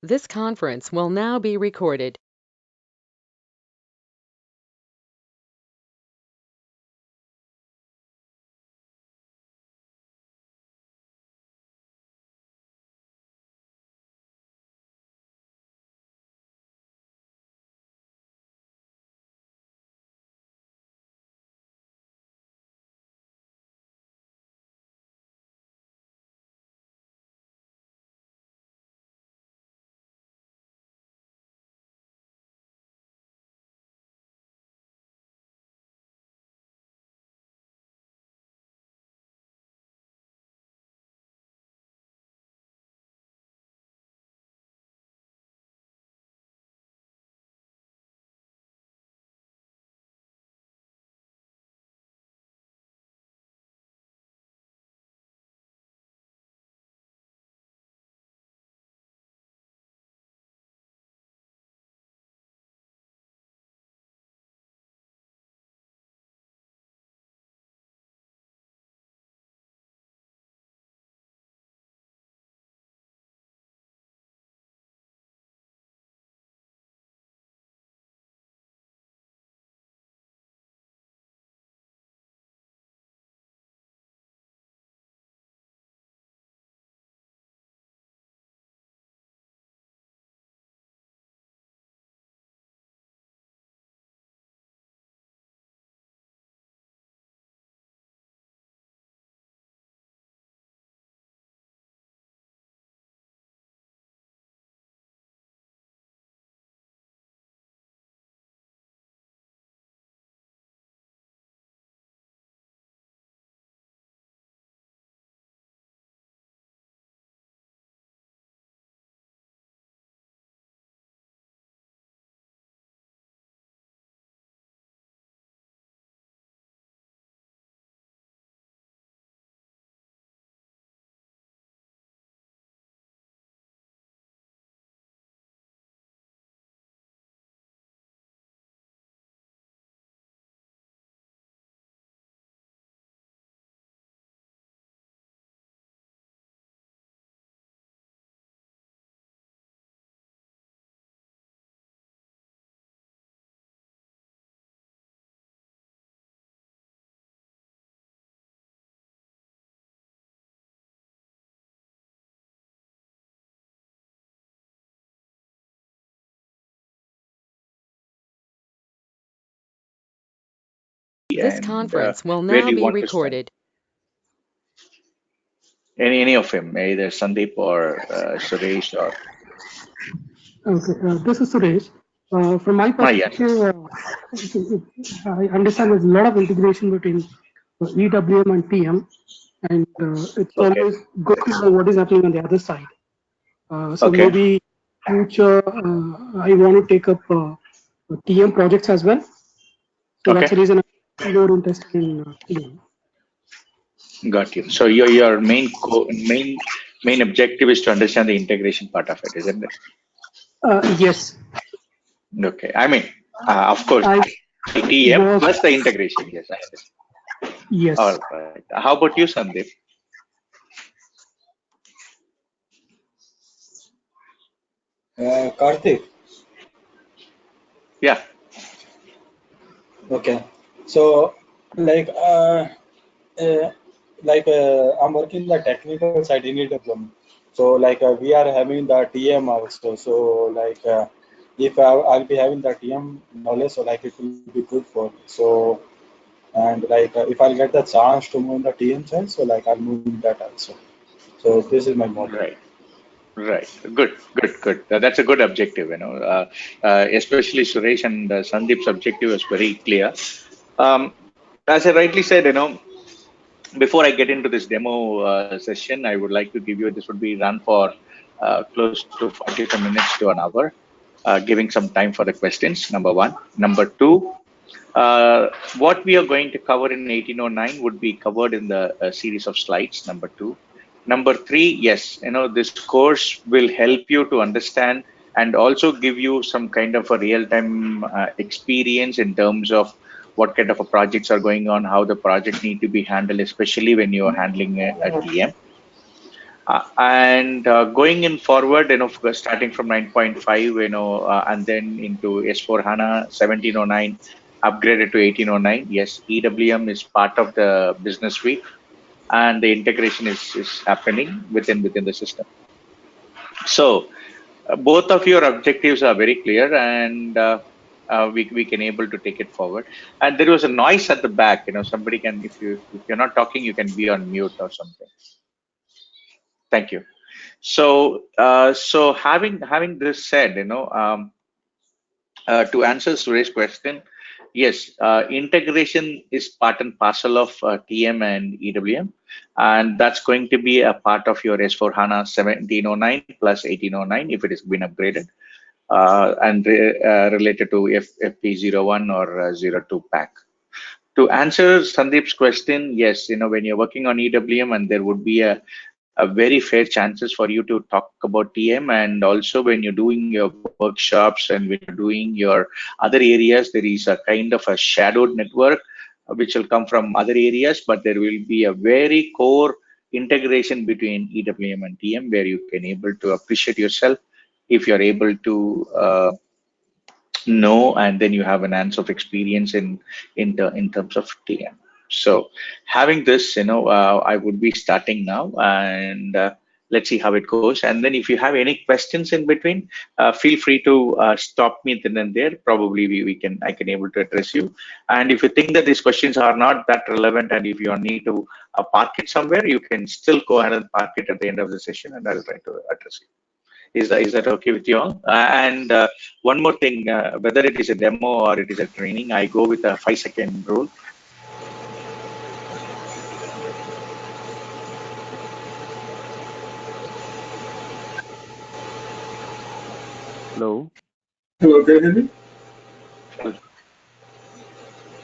This conference will now be recorded. This And conference will where now do you be want to start? recorded. Any of him, either Sandeep or Suresh or Okay, this is Suresh. From my yes. perspective, I understand there's a lot of integration between EWM and TM, and it's Okay. always good to know what is happening on the other side. So Okay. maybe future, I want to take up TM projects as well. So that's Okay. the reason I'm more interested in TM. Got you. So your main objective is to understand the integration part of it, isn't it? Yes, Okay. I mean, of course, I ITM work. plus the integration. Yes, I understand. Yes. All right. How about you, Sandeep? Karthik. Yeah. Okay. So, like, uh, I'm working the technical side in EWM. So, we are having the TM also. So, if I'll be having the TM knowledge, so it will be good for me. So, and if I'll get the chance to move in the TM side, so I'll move in that also. So, this is my motto. Right. Right. Good. Good. Good. That's a good objective. Especially Suresh and Sandeep's objective is very clear. As I rightly said, before I get into this demo session, I would like to give you this would be run for close to 45 minutes to an hour, giving some time for the questions. Number one. Number two, what we are going to cover in 1809 would be covered in the series of slides. Number two. Number three, yes, this course will help you to understand and also give you some kind of a real-time experience in terms of what kind of a projects are going on, how the project need to be handled, especially when you are handling a TM. And going in forward, starting from 9.5, and then into S4 HANA 1709, upgraded to 1809. Yes, EWM is part of the business suite, and the integration is happening within the system. So both of your objectives are very clear, and we can able to take it forward. And there was a noise at the back. Somebody can, if you're not talking, you can be on mute or something. Thank you. So having this said, to answer Suresh's question, yes, integration is part and parcel of TM and EWM, and that's going to be a part of your S4 HANA 1709 plus 1809 if it has been upgraded, and related to FP01 or 02 pack. To answer Sandeep's question, yes, when you're working on EWM, and there would be a very fair chances for you to talk about TM, and also when you're doing your workshops and when you're doing your other areas, there is a kind of a shadowed network which will come from other areas, but there will be a very core integration between EWM and TM where you can able to appreciate yourself if you're able to know, and then you have an ounce of experience in terms of TM. So having this, I would be starting now, and let's see how it goes. And then if you have any questions in between, feel free to stop me then and there. Probably I can able to address you. And if you think that these questions are not that relevant, and if you need to park it somewhere, you can still go ahead and park it at the end of the session, and I'll try to address you. Is that okay with you all? And one more thing, whether it is a demo or it is a training, I go with a 5-second rule. Hello. Hello, can you hear me?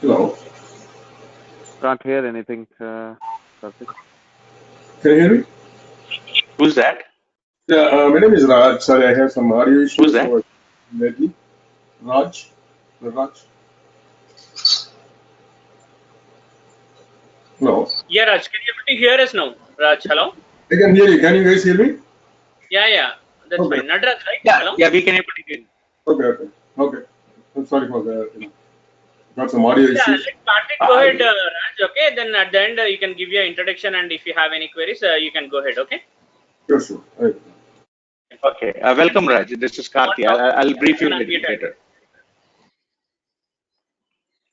Hello. Can't hear anything, Karthik. Can you hear me? Who's that? Yeah, my name is Raj. Sorry, I have some audio issues. Who's that? So let me. Raj. Raj. Hello. Yeah, Raj, can you able to hear us now? Raj, hello? I can hear you. Can you guys hear me? Yeah, that's Okay. fine. Nadraj, right? Yeah, Hello? yeah, we can able to hear you. Okay. I'm sorry for the, got some audio Yeah, issues. let Karthik go ahead, Raj, okay? Then at the end, you can give your introduction, and if you have any queries, you can go ahead, okay? Sure. Right. Okay, welcome, Raj. This is Karthi. I'll brief you a little later.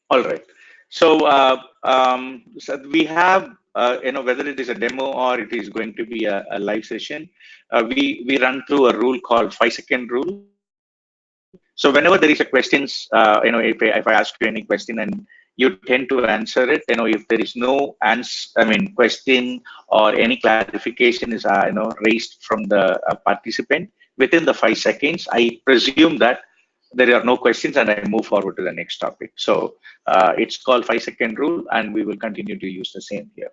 All right. So we have, whether it is a demo or it is going to be a live session, we run through a rule called 5-second rule. So whenever there is a questions, if I ask you any question and you tend to answer it, if there is no question or any clarification is, raised from the participant within the 5 seconds, I presume that there are no questions and I move forward to the next topic. So it's called 5-second rule, and we will continue to use the same here.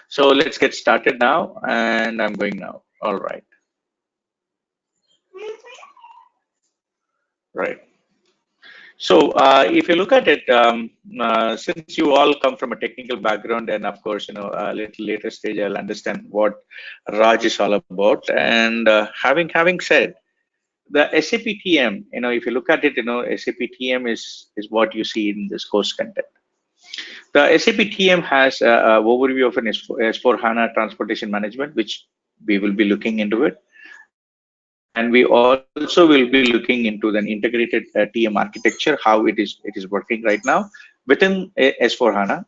So let's get started now, and I'm going now. All right. Right. So if you look at it, since you all come from a technical background, and of course, a little later stage, I'll understand what Raj is all about. And having said, the SAP TM, if you look at it, SAP TM is what you see in this course content. The SAP TM has an overview of an S4 HANA transportation management, which we will be looking into it. And we also will be looking into the integrated TM architecture, how it is working right now within S4 HANA.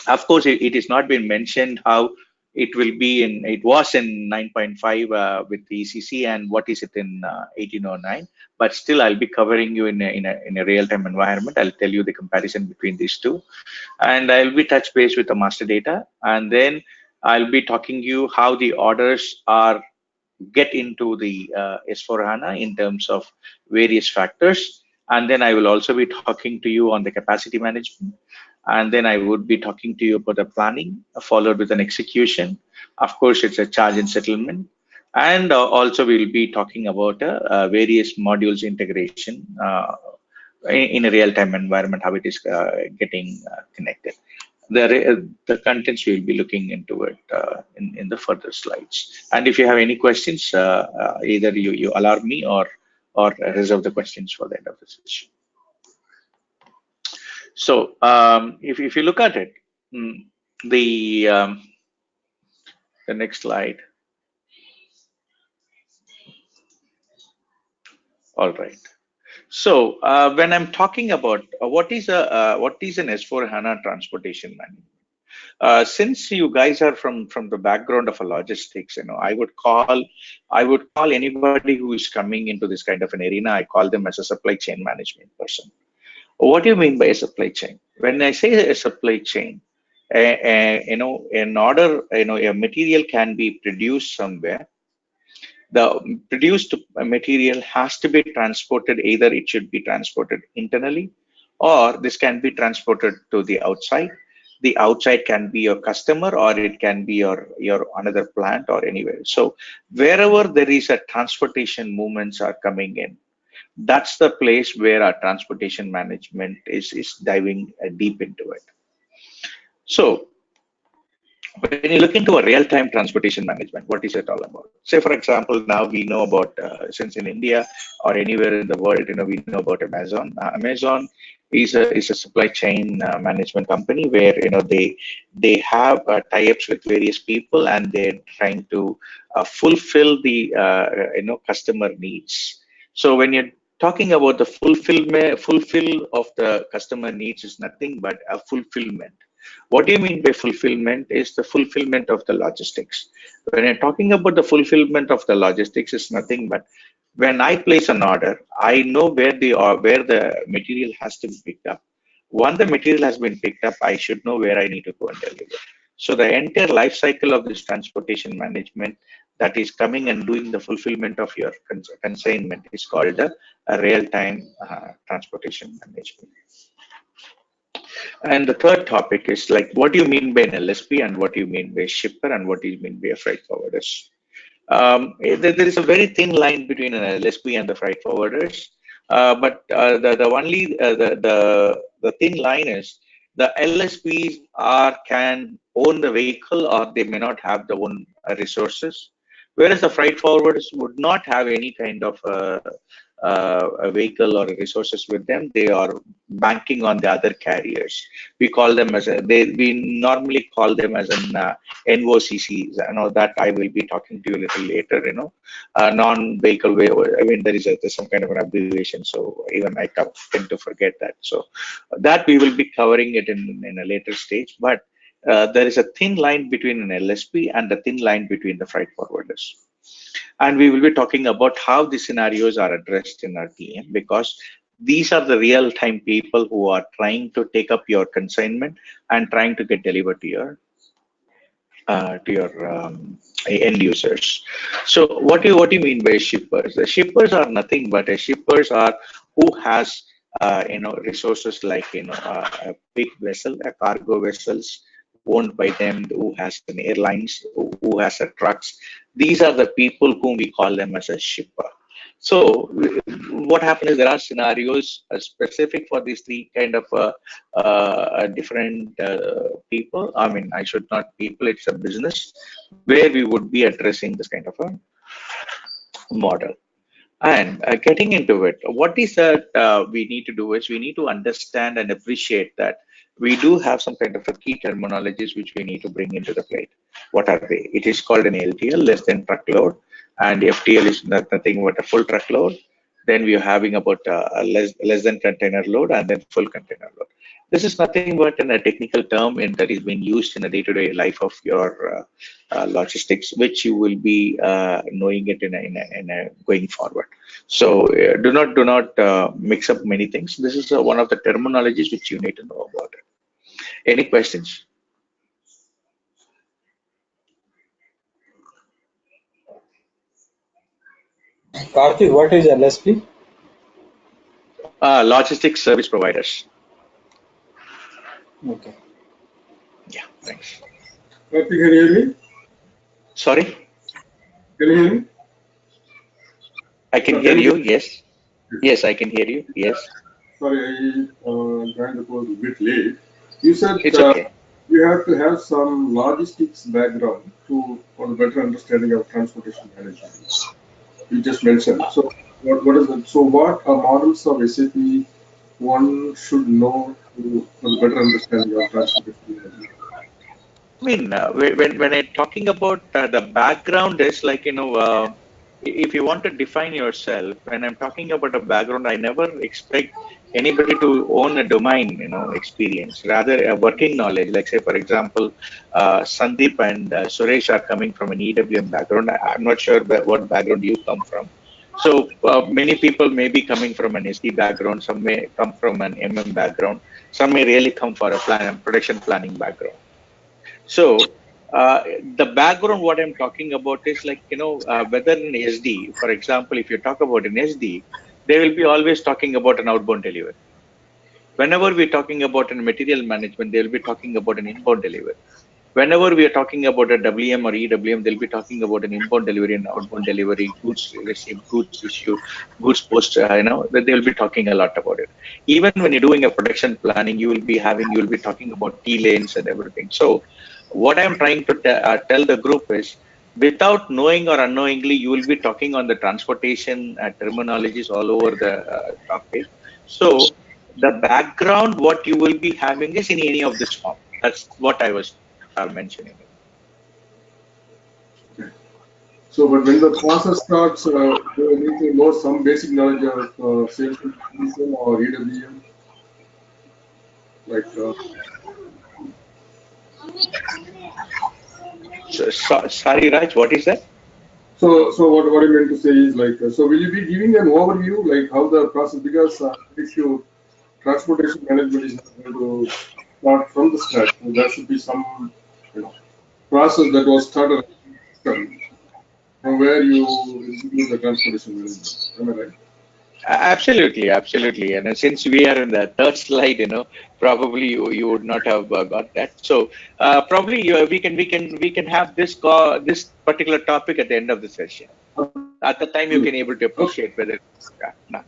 Of course, it is not been mentioned how it will be it was in 9.5 with the ECC, and what is it in 1809. But still, I'll be covering you in a real-time environment. I'll tell you the comparison between these two, and I'll be touch base with the master data, and then I'll be talking you how the orders are get into the S4 HANA in terms of various factors. And then I will also be talking to you on the capacity management. And then I would be talking to you about the planning, followed with an execution. Of course, it's a charge and settlement. And also we'll be talking about various modules integration in a real-time environment, how it is getting connected. the contents we'll be looking into it in the further slides. And if you have any questions, either you allow me or reserve the questions for the end of the session. So if you look at it, the next slide. All right. So when I'm talking about what is an S4HANA transportation management, since you guys are from the background of a logistics, I would call anybody who is coming into this kind of an arena, I call them as a supply chain management person. What do you mean by a supply chain? When I say a supply chain, in order, a material can be produced somewhere. The produced material has to be transported. Either it should be transported internally, or this can be transported to the outside. The outside can be your customer, or it can be your another plant or anywhere. So wherever there is a transportation movements are coming in, that's the place where our transportation management is diving deep into it. So when you look into a real-time transportation management, what is it all about? Say, for example, now we know about, since in India or anywhere in the world, we know about Amazon. Amazon is a supply chain management company where they have tie-ups with various people, and they're trying to fulfill the customer needs. So when you're talking about the fulfill of the customer needs is nothing but a fulfillment. What do you mean by fulfillment? Is the fulfillment of the logistics. When you're talking about the fulfillment of the logistics, is nothing but when I place an order, I know where the material has to be picked up. Once the material has been picked up, I should know where I need to go and deliver. So the entire life cycle of this transportation management that is coming and doing the fulfillment of your consignment is called a real-time transportation management. And the third topic is like, what do you mean by an LSP, and what do you mean by a shipper, and what do you mean by a freight forwarders? There is a very thin line between an LSP and the freight forwarders, but the thin line is the LSPs can own the vehicle, or they may not have the own resources, whereas the freight forwarders would not have any kind of a vehicle or resources with them. They are banking on the other carriers. We call them we normally call them as an NOCCs. I know that I will be talking to you a little later. Non-vehicle way. I mean, there's some kind of an abbreviation, so even I tend to forget that. So that we will be covering it in a later stage. But there is a thin line between an LSP and a thin line between the freight forwarders. And we will be talking about how the scenarios are addressed in our TM, because these are the real-time people who are trying to take up your consignment and trying to get delivered to your end users. So what do you mean by shippers? The shippers are nothing but shippers are who has resources like a big vessel, a cargo vessels owned by them, who has an airlines, who has a trucks. These are the people whom we call them as a shipper. So what happens is there are scenarios specific for these three kind of different people. I mean, I should not people, it's a business where we would be addressing this kind of a model. And getting into it, what is that we need to do is we need to understand and appreciate that we do have some kind of a key terminologies which we need to bring into the plate. What are they? It is called an LTL, less than truckload, and FTL is nothing but a full truckload. Then we are having about a less than container load, and then full container load. This is nothing but a technical term that is being used in the day-to-day life of your logistics, which you will be knowing it in a going forward. So do not mix up many things. This is one of the terminologies which you need to know about it. Any questions? Karthik, what is LSP? Logistics service providers. Okay. Yeah, thanks. Can you hear me? Sorry? Can you hear me? I can hear you, yes. Yes, I can hear you, yes. Sorry, I joined the call a bit late. You said It's okay. you have to have some logistics background for the better understanding of transportation management. You just mentioned. So what is it? So what are models of SAP one should know for the better understanding of transportation management? I mean, when I'm talking about the background is like, if you want to define yourself, when I'm talking about a background, I never expect anybody to own a domain, experience, rather a working knowledge. Like say, for example, Sandeep and Suresh are coming from an EWM background. I'm not sure what background you come from. So many people may be coming from an SD background. Some may come from an MM background. Some may really come for a production planning background. So the background, what I'm talking about is like, whether in SD, for example, if you talk about an SD, they will be always talking about an outbound delivery. Whenever we're talking about an material management, they'll be talking about an inbound delivery. Whenever we are talking about a WM or EWM, they'll be talking about an inbound delivery and outbound delivery, goods received, goods issued, goods post. That they'll be talking a lot about it. Even when you're doing a production planning, you will be talking about T lanes and everything. So, what I'm trying to tell the group is, without knowing or unknowingly, you will be talking on the transportation terminologies all over the topic. So, the background, what you will be having is in any of this form. That's what I was mentioning it. So, but when the process starts, you need to know some basic knowledge of sales distribution or EWM, like. Sorry, Raj, what is that? So what I meant to say is like, so will you be giving an overview, like how the process, because if you transportation management is not going to start from the scratch, so there should be some, you know, process that was started from where you introduce the transportation management. Am I right? Absolutely, absolutely. And since we are in the third slide, probably you would not have got that. So probably we can have this particular topic at the end of the session. At the time, you can able to Okay. appreciate whether.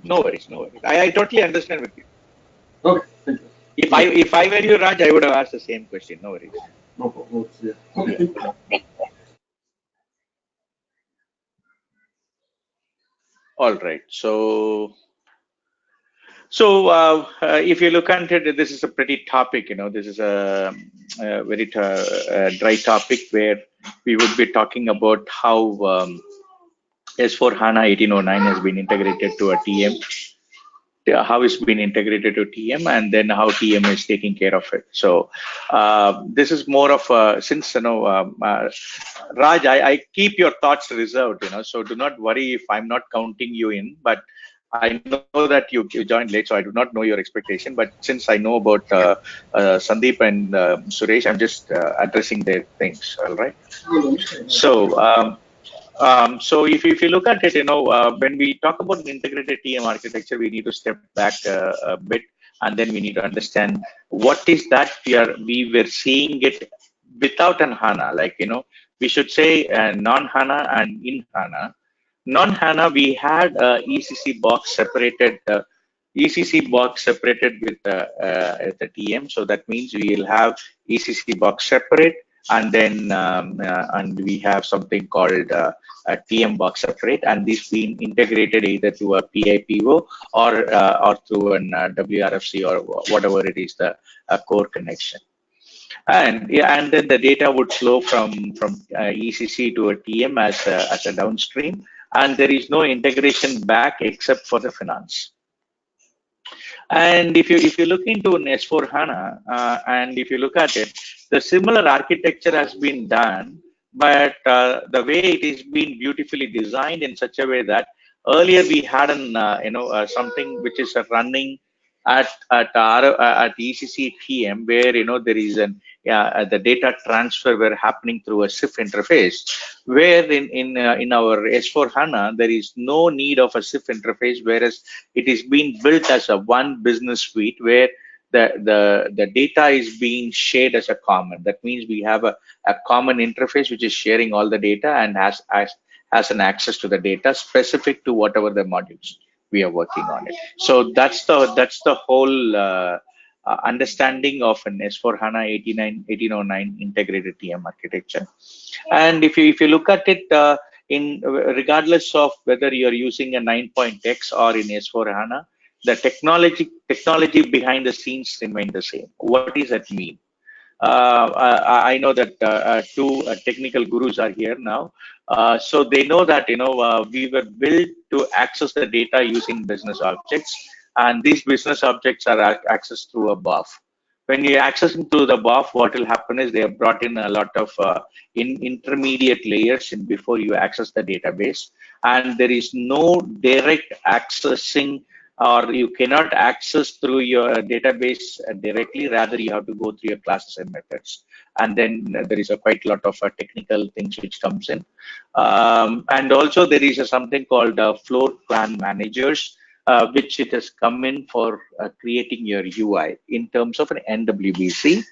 No worries, no worries. I totally understand with you. Okay. Thank you. If I were you, Raj, I would have asked the same question. No worries. No problem. Yeah. Okay. Thank you. All right. So if you look at it, this is a pretty topic. This is a very dry topic where we would be talking about how S4HANA 1809 has been integrated to a TM, how it's been integrated to TM, and then how TM is taking care of it. So this is more of since Raj, I keep your thoughts reserved. So do not worry if I'm not counting you in, but I know that you joined late, so I do not know your expectation. But since I know about Sandeep and Suresh, I'm just addressing their things. All right. So. So if you look at it, when we talk about an integrated TM architecture, we need to step back a bit, and then we need to understand what is that we were seeing it without an HANA. Like, we should say non-HANA and in HANA. Non-HANA, we had ECC box separated. ECC box separated with the TM, so that means we will have ECC box separate, and then and we have something called a TM box separate, and this being integrated either to a PIPO or through an WRFC or whatever it is, the core connection. And yeah, and then the data would flow from ECC to a TM as a downstream, and there is no integration back except for the finance. And if you look into an S4 HANA, and if you look at it, the similar architecture has been done, but the way it is being beautifully designed in such a way that earlier we had an something which is running at ECC TM, where there is the data transfer were happening through a SIF interface, where in our S4 HANA there is no need of a SIF interface, whereas it is being built as a one business suite where the data is being shared as a common. That means we have a common interface which is sharing all the data and has an access to the data specific to whatever the modules we are working on it. So that's the whole understanding of an S4HANA 1809 integrated TM architecture. And if you look at it, in regardless of whether you're using a 9.x or in S4HANA, the technology behind the scenes remain the same. What does that mean? I know that two technical gurus are here now, so they know that we were built to access the data using business objects, and these business objects are accessed through a BOF. When you're accessing through the BOF, what will happen is they have brought in a lot of intermediate layers in before you access the database, and there is no direct accessing, or you cannot access through your database directly. Rather, you have to go through your classes and methods, and then there is a quite lot of technical things which comes in. And also there is something called floor plan managers, which it has come in for creating your UI in terms of an NWBC.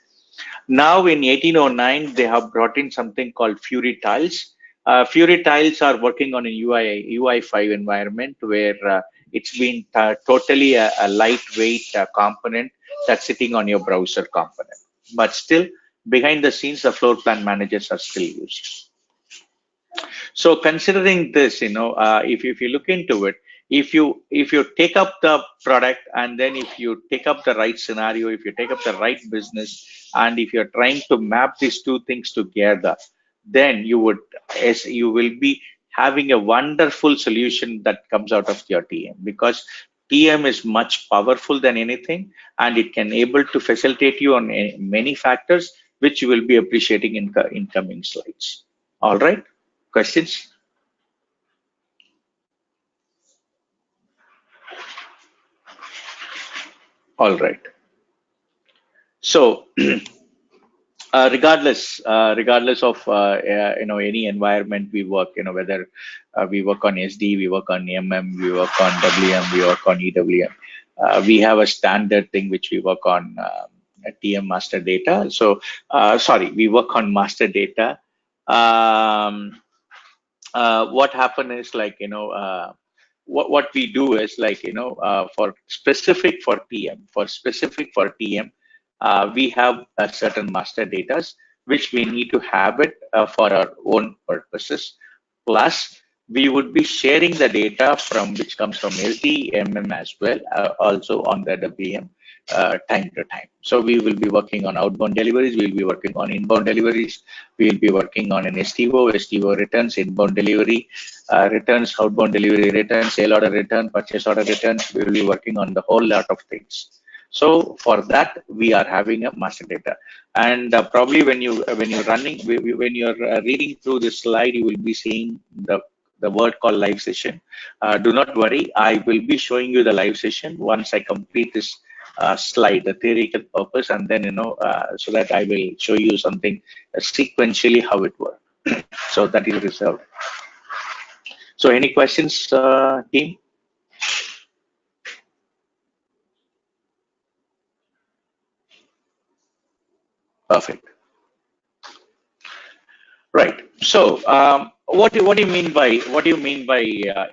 Now in 1809, they have brought in something called Fury tiles. Fury tiles are working on a UI5 environment where it's been totally a lightweight component that's sitting on your browser component. But still, behind the scenes, the floor plan managers are still used. So considering this, if you look into it, if you take up the product, and then if you take up the right scenario, if you take up the right business, and if you're trying to map these two things together, then you will be having a wonderful solution that comes out of your TM, because TM is much powerful than anything, and it can able to facilitate you on many factors, which you will be appreciating in incoming slides. All right. Questions? All right. So, regardless of any environment we work, whether we work on SD, we work on MM, we work on WM, we work on EWM, we have a standard thing which we work on TM master data. So, sorry, we work on master data. What happen is what we do is for specific for TM, we have a certain master data which we need to have it for our own purposes. Plus, we would be sharing the data from which comes from SD, MM as well, also on the WM time to time. So we will be working on outbound deliveries, we'll be working on inbound deliveries, we'll be working on an STO returns, inbound delivery returns, outbound delivery returns, sale order return, purchase order returns. We will be working on the whole lot of things. So for that, we are having a master data, and probably when you're reading through this slide, you will be seeing the word called live session. Do not worry, I will be showing you the live session once I complete this slide, the theoretical purpose, and then so that I will show you something sequentially how it works. So that is reserved. So any questions, team? Perfect. Right. So, what do you mean by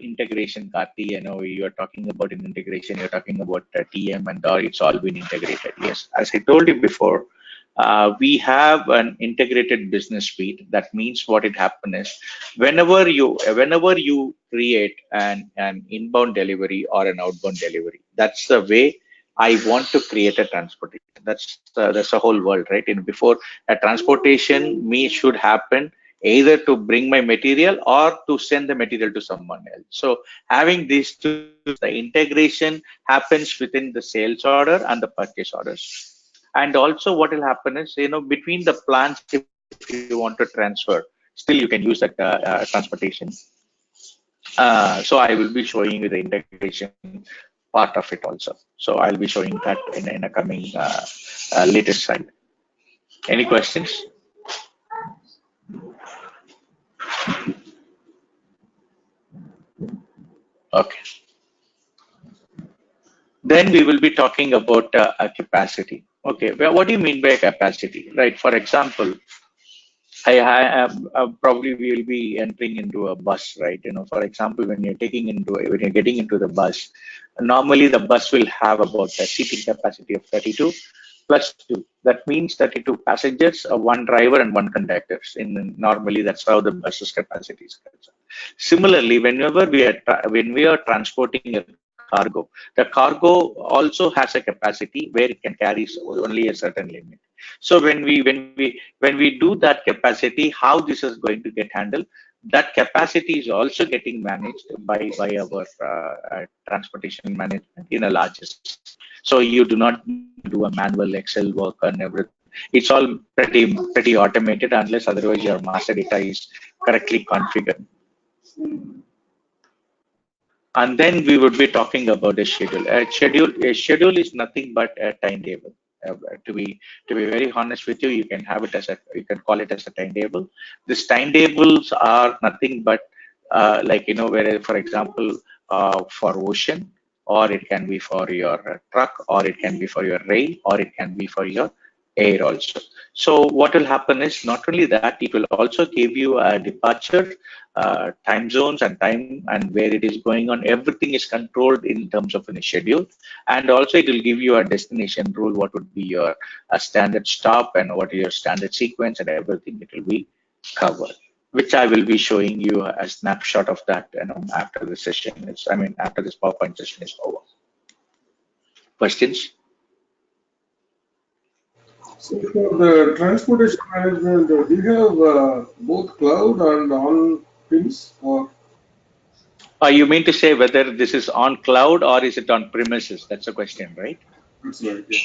integration, Karthi? You are talking about an integration. You're talking about TM and it's all been integrated. Yes, as I told you before, we have an integrated business suite. That means what it happens is whenever you create an inbound delivery or an outbound delivery, that's the way I want to create a transportation. That's the whole world, right? Before a transportation, should happen either to bring my material or to send the material to someone else. So having these two, the integration happens within the sales order and the purchase orders. And also what will happen is, between the plants, if you want to transfer, still you can use that transportation. So I will be showing you the integration part of it also. So I'll be showing that in a coming latest slide. Any questions? Okay. Then we will be talking about a capacity. Okay, well, what do you mean by a capacity, right? For example, Probably we will be entering into a bus, right? For example, when you're getting into the bus, normally the bus will have about a seating capacity of 32 plus 2. That means 32 passengers, one driver and one conductor. Normally that's how the bus's capacity is concerned. Similarly, when we are transporting a cargo, the cargo also has a capacity where it can carry only a certain limit. So when we do that capacity, how this is going to get handled? That capacity is also getting managed by our transportation management in a larger scale. So you do not need to do a manual Excel work and everything. It's all pretty automated, unless otherwise your master data is correctly configured. And then we would be talking about a schedule. A schedule is nothing but a timetable. To be very honest with you, you can call it as a timetable. These timetables are nothing but where, for example, for ocean, or it can be for your truck, or it can be for your rail, or it can be for your air also. So what will happen is, not only that, it will also give you a departure, time zones and time, and where it is going on. Everything is controlled in terms of a schedule, and also it will give you a destination rule, what would be your standard stop, and what is your standard sequence, and everything. It will be covered, which I will be showing you a snapshot of that, after the session is, after this PowerPoint session is over. Questions? So for the transportation management, do you have both cloud and on-premise, or? You mean to say whether this is on cloud or is it on premises? That's the question, right? That's right, yeah.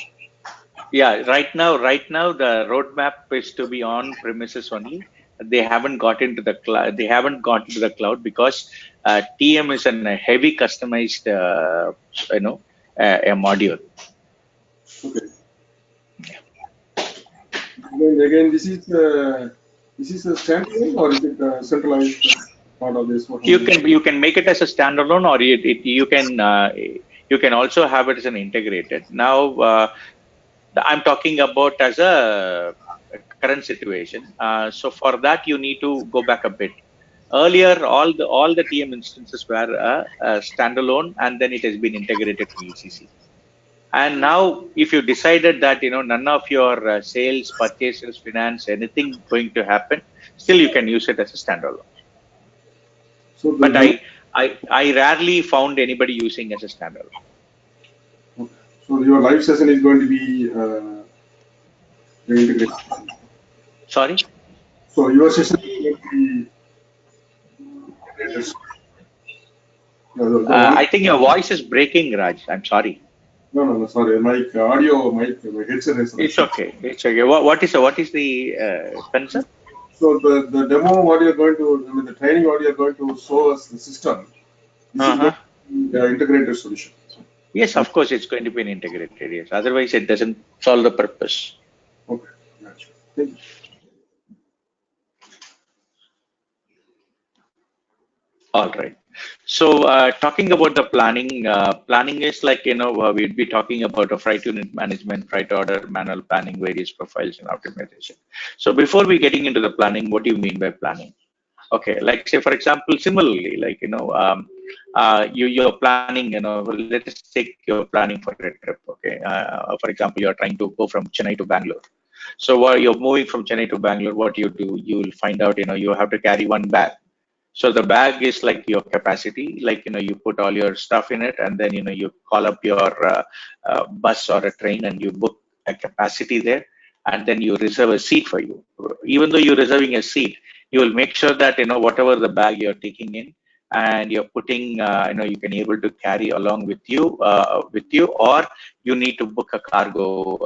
Yeah, right now the roadmap is to be on premises only. They haven't got into the cloud. They haven't got into the cloud because TM is a heavy customized, a module. Okay. Then again, this is a standalone, or is it a centralized part of this? You can make it as a standalone, or you can also have it as an integrated. Now I'm talking about as a current situation. So for that you need to go back a bit. Earlier, all the TM instances were a standalone, and then it has been integrated to ECC. And now, if you decided that none of your sales, purchases, finance, anything going to happen, still you can use it as a standalone. So But I rarely found anybody using as a standalone. okay. So your live session is going to be the integration. Sorry. So your session is going to be integrated. The one. I think your voice is breaking, Raj. I'm sorry. No, sorry. My headset is. It's okay. It's okay. What is the concern? So the demo, what you're going to, the training, what you're going to show us the system. This is going Uh-huh. to be the integrated solution. Yes, of course, it's going to be an integrated. Yes. Otherwise, it doesn't solve the purpose. Okay, gotcha. Thank you. All right. So, talking about the planning, planning is like, we'd be talking about a freight unit management, freight order, manual planning, various profiles and optimization. So before we getting into the planning, what do you mean by planning? Okay, like say, for example, similarly, like, you're planning, let us take your planning for a trip. Okay. For example, you're trying to go from Chennai to Bangalore. So while you're moving from Chennai to Bangalore, what you do, you will find out, you have to carry one bag. So the bag is like your capacity, like, you put all your stuff in it, and then, you call up your bus or a train, and you book a capacity there, and then you reserve a seat for you. Even though you're reserving a seat, you will make sure that, whatever the bag you're taking in, and you're putting, you can able to carry along with you, or you need to book a cargo.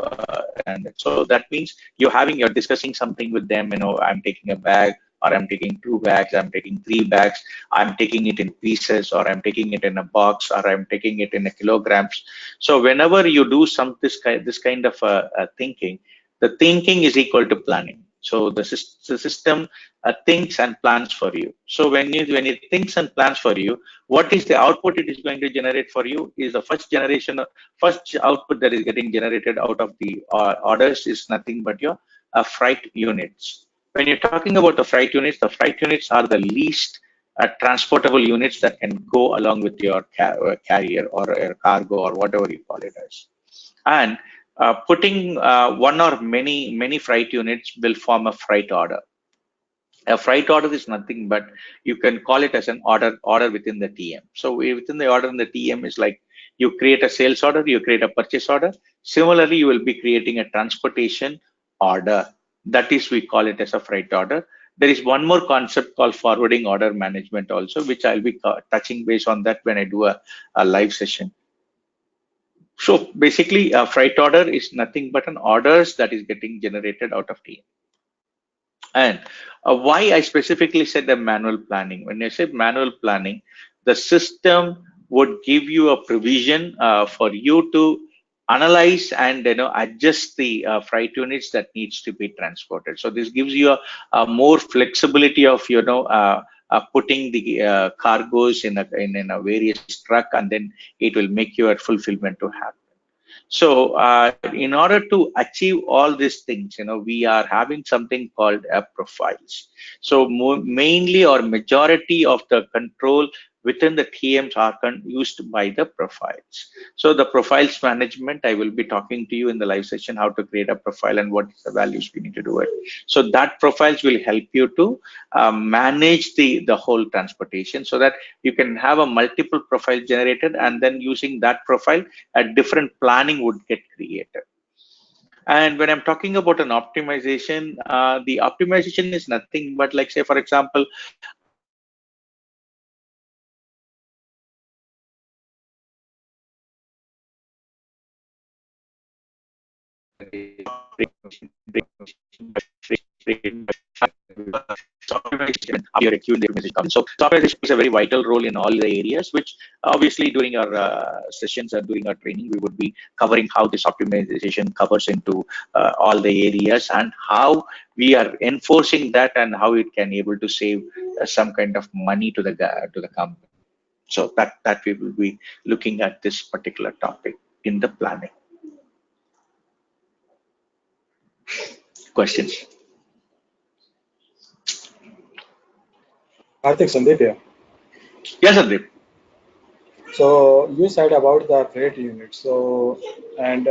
And so that means you're discussing something with them, I'm taking a bag, or I'm taking 2 bags, I'm taking 3 bags, I'm taking it in pieces, or I'm taking it in a box, or I'm taking it in a kilograms. So whenever you do this kind of thinking, the thinking is equal to planning. So the system thinks and plans for you. So when it thinks and plans for you, what is the output it is going to generate for you is the first output that is getting generated out of the orders is nothing but your freight units. When you're talking about the freight units are the least transportable units that can go along with your carrier or a cargo or whatever you call it as. And putting one or many freight units will form a freight order. A freight order is nothing but you can call it as an order within the TM. So within the order in the TM is like you create a sales order, you create a purchase order. Similarly, you will be creating a transportation order. That is, we call it as a freight order. There is one more concept called forwarding order management also, which I'll be touching base on that when I do a live session. So basically, a freight order is nothing but an orders that is getting generated out of TM. And why I specifically said the manual planning. When I said manual planning, the system would give you a provision for you to analyze and adjust the freight units that needs to be transported. So this gives you a more flexibility of putting the cargoes in a various truck, and then it will make your fulfillment to happen. So in order to achieve all these things, we are having something called profiles. So mainly or majority of the control within the TMs are used by the profiles. So the profiles management, I will be talking to you in the live session how to create a profile and what is the values we need to do it. So that profiles will help you to manage the whole transportation, so that you can have a multiple profile generated, and then using that profile, a different planning would get created. And when I'm talking about an optimization, the optimization is nothing but, like, say, for example, your acute information. So optimization plays a very vital role in all the areas, which obviously during our sessions and during our training, we would be covering how this optimization covers into all the areas and how we are enforcing that and how it can able to save some kind of money to the company. So that we will be looking at this particular topic in the planning. Questions? Karthik, Sandeep here. Yes, Sandeep. So you said about the freight unit. So and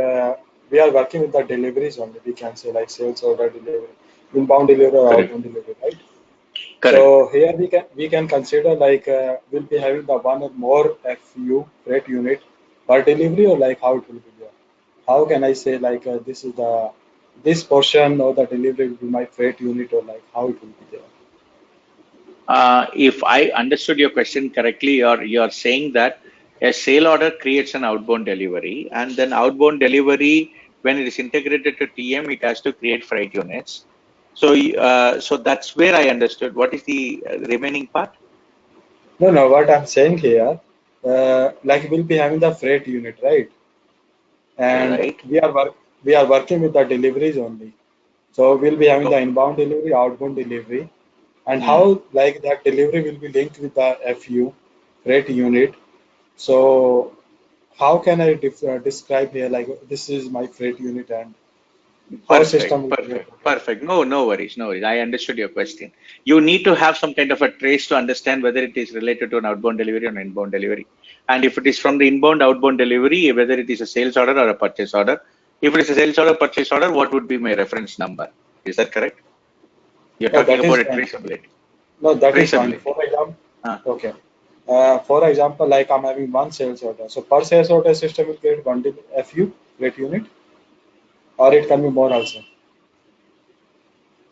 we are working with the deliveries only. We can say like sales order delivery, inbound delivery or Correct. outbound delivery, right? Correct. So here we can consider like we'll be having the one or more FU freight unit per delivery, or like how it will be there. How can I say like this portion or the delivery will be my freight unit, or like how it will be there? If I understood your question correctly, you're saying that a sale order creates an outbound delivery, and then outbound delivery, when it is integrated to TM, it has to create freight units. So, so that's where I understood. What is the remaining part? No, no. What I'm saying here, like we'll be having the freight unit, right? And Right. we are working with the deliveries only. So we'll be having the Okay. inbound delivery, outbound delivery, and Hmm. how like that delivery will be linked with the FU freight unit. So how can I describe here like this is my freight unit and how Perfect, system will create perfect, that? perfect. No worries, no worries. I understood your question. You need to have some kind of a trace to understand whether it is related to an outbound delivery or an inbound delivery. And if it is from the inbound, outbound delivery, whether it is a sales order or a purchase order. If it is a sales order, purchase order, what would be my reference number? Is that correct? You're No, talking that is about a fine. traceability. No, that is fine. Traceability. For example, Uh, okay. For example, like I'm having one sales order. So per sales order system will create one FU freight unit, or it can be more also.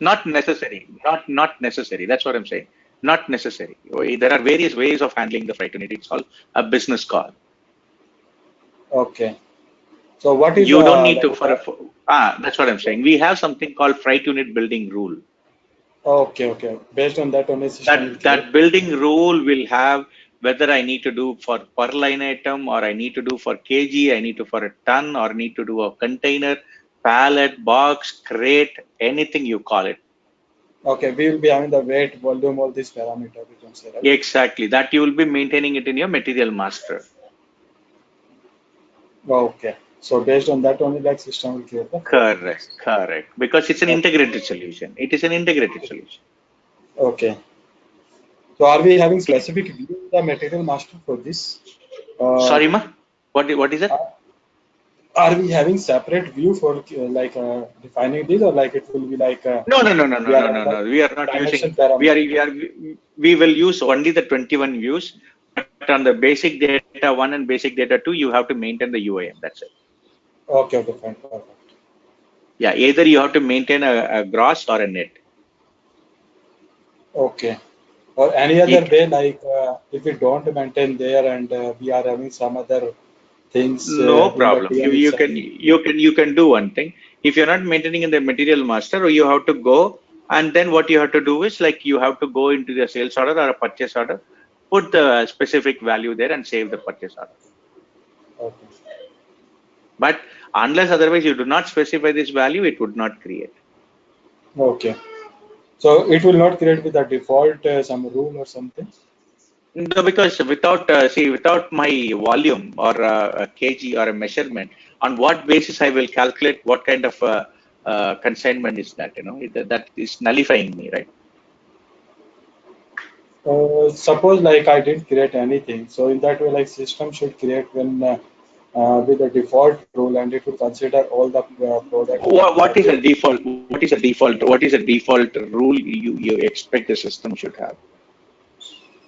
Not necessary. Not necessary. That's what I'm saying. Not necessary. There are various ways of handling the freight unit. It's called a business call. Okay. So what is You don't need like to that's what I'm saying. We have something called freight unit building rule. okay, okay. Based on that only system will That create. building rule will have whether I need to do for per line item, or I need to do for kg, I need to for a ton, or need to do a container, pallet, box, crate, anything you call it. Okay, we will be having the weight, volume, all these parameters we can say, right? Exactly, that you will be maintaining it in your material master. Okay. So based on that only, like system will create the product. Correct. Because it's an integrated solution. It is an integrated solution. Okay. So are we having Okay. specific view in the material master for this? Sorry, ma. What is it? Uh, are we having separate view for defining this, or like it will be like we are having like We are not using. dimension parameter? We will use only the 21 views. But on the basic data 1 and basic data 2, you have to maintain the UAM. That's it. Okay, fine, perfect. Yeah. Either you have to maintain a gross or a net. Okay. Or any other It way, like if we don't maintain there and we are having some other things No in the problem. TM itself. You can do one thing. If you're not maintaining in the material master, you have to go, and then what you have to do is like you have to go into the sales order or a purchase order, put the specific value there and save the purchase order. Okay. But unless otherwise you do not specify this value, it would not create. Okay. So it will not create with the default some rule or something. No, because without my volume or a kg or a measurement, on what basis I will calculate what kind of consignment is that? That is nullifying me, right? Suppose like I didn't create anything, so in that way, like system should create when with the default rule, and it will consider all the product and What is a date. default? What is a default rule you expect the system should have?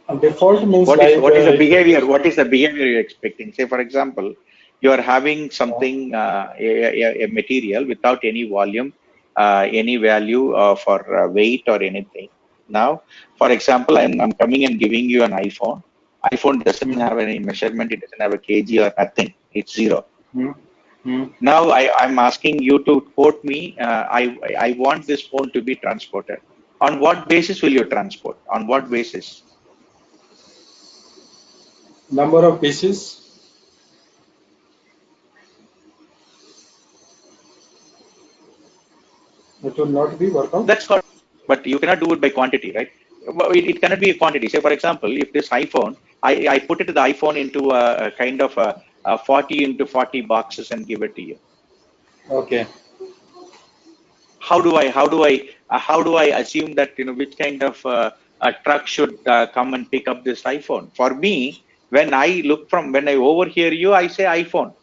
And default means What is the behavior? What is the behavior you're expecting? Say, for example, you are having something a material without any volume, any value for weight or anything. Now, for example, I'm coming and giving you an iPhone. iPhone doesn't have any measurement. It doesn't have a kg or nothing. It's zero. hmm, hmm. Now I'm asking you to quote me. I want this phone to be transported. On what basis will you transport? On what basis? Number of pieces, it will not be work out. That's correct. But you cannot do it by quantity, right? It cannot be a quantity. Say, for example, if this iPhone, I put it the iPhone into a kind of a 40 into 40 boxes and give it to you. Okay. How do I assume that which kind of a truck should come and pick up this iPhone? For me, when I overhear you, I say iPhone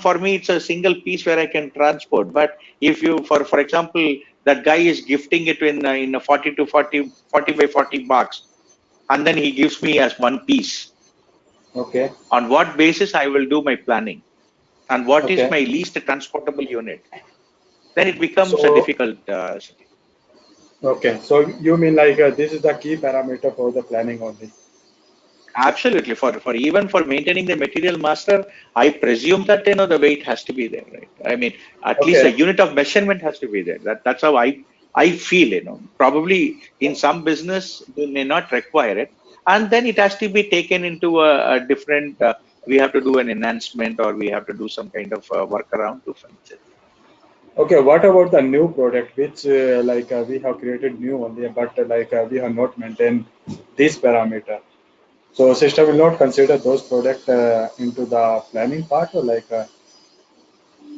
for me, it's a single piece where I can transport. But if you, for example, that guy is gifting it in a 40 to 40 by 40 box, and then he gives me as one piece. Okay. On what basis I will do my planning, and what is Okay. my least transportable unit? Then it becomes a So difficult. okay. So you mean like this is the key parameter for the planning only. Absolutely. For even for maintaining the material master, I presume that the weight has to be there, right? I mean, at least a Okay. unit of measurement has to be there. That's how I feel. Probably in some business they may not require it, and then it has to be taken into a different. We have to do an enhancement, or we have to do some kind of workaround to fix it. Okay. What about the new product which we have created new only, but we have not maintained this parameter. So system will not consider those product into the planning part, or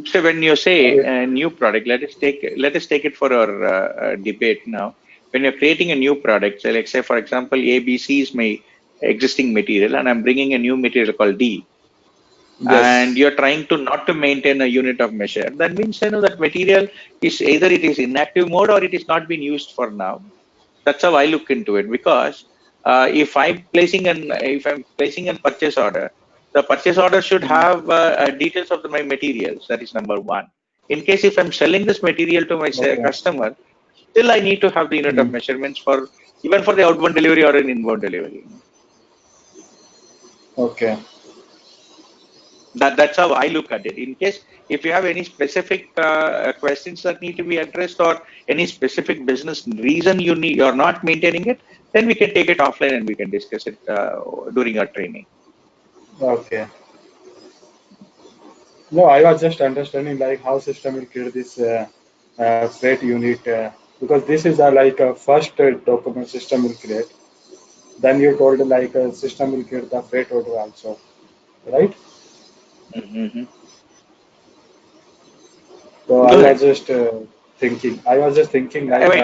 So when you say it, a new product, let us take it for our debate now. When you're creating a new product, so like say for example, ABC is my existing material, and I'm bringing a new material called D, and yes. you're trying to not to maintain a unit of measure. That means that material is either it is inactive mode or it is not being used for now. That's how I look into it, because if I'm placing a purchase order, the purchase order should Mm, have details of my materials. That is number one. In case if I'm selling this material to my okay. customer, still I need to have the unit of Mm, measurements for even for the outbound delivery or an inbound delivery. okay. That's how I look at it. In case if you have any specific questions that need to be addressed, or any specific business reason you're not maintaining it, then we can take it offline and we can discuss it during our training. Okay. No, I was just understanding like how system will create this freight unit because this is a first document system will create. Then you told system will create the freight order also, right? Mm-hmm. So I Good. was just thinking. I was just thinking like how many.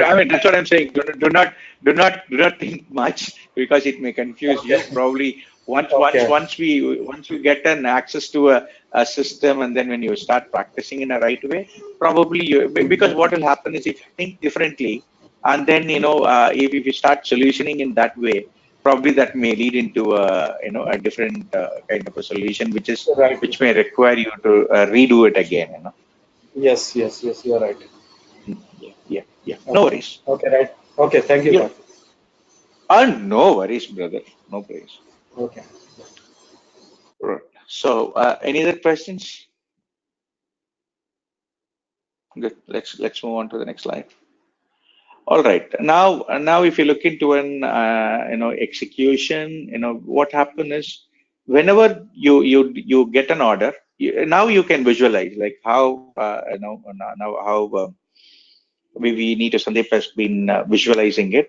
I mean, that's what I'm saying. Do not think much because it may confuse you. Okay. Probably Okay. once we get an access to a system, and then when you start practicing in a right way, probably you, because what will happen is if you think differently, and then if you start solutioning in that way, probably that may lead into a different kind of a solution, Right. which may require you to redo it again. Yes. Yes. Yes. You're right. Yeah, yeah, yeah. No Okay. worries. Okay. Right. Okay. Thank you, Yeah. Karthik. No worries, brother. No worries. Okay. Right. So, any other questions? Good. Let's move on to the next slide. All right. Now, if you look into an execution, what happens is whenever you get an order, now you can visualize like how now how we need to Sandeep has been visualizing it.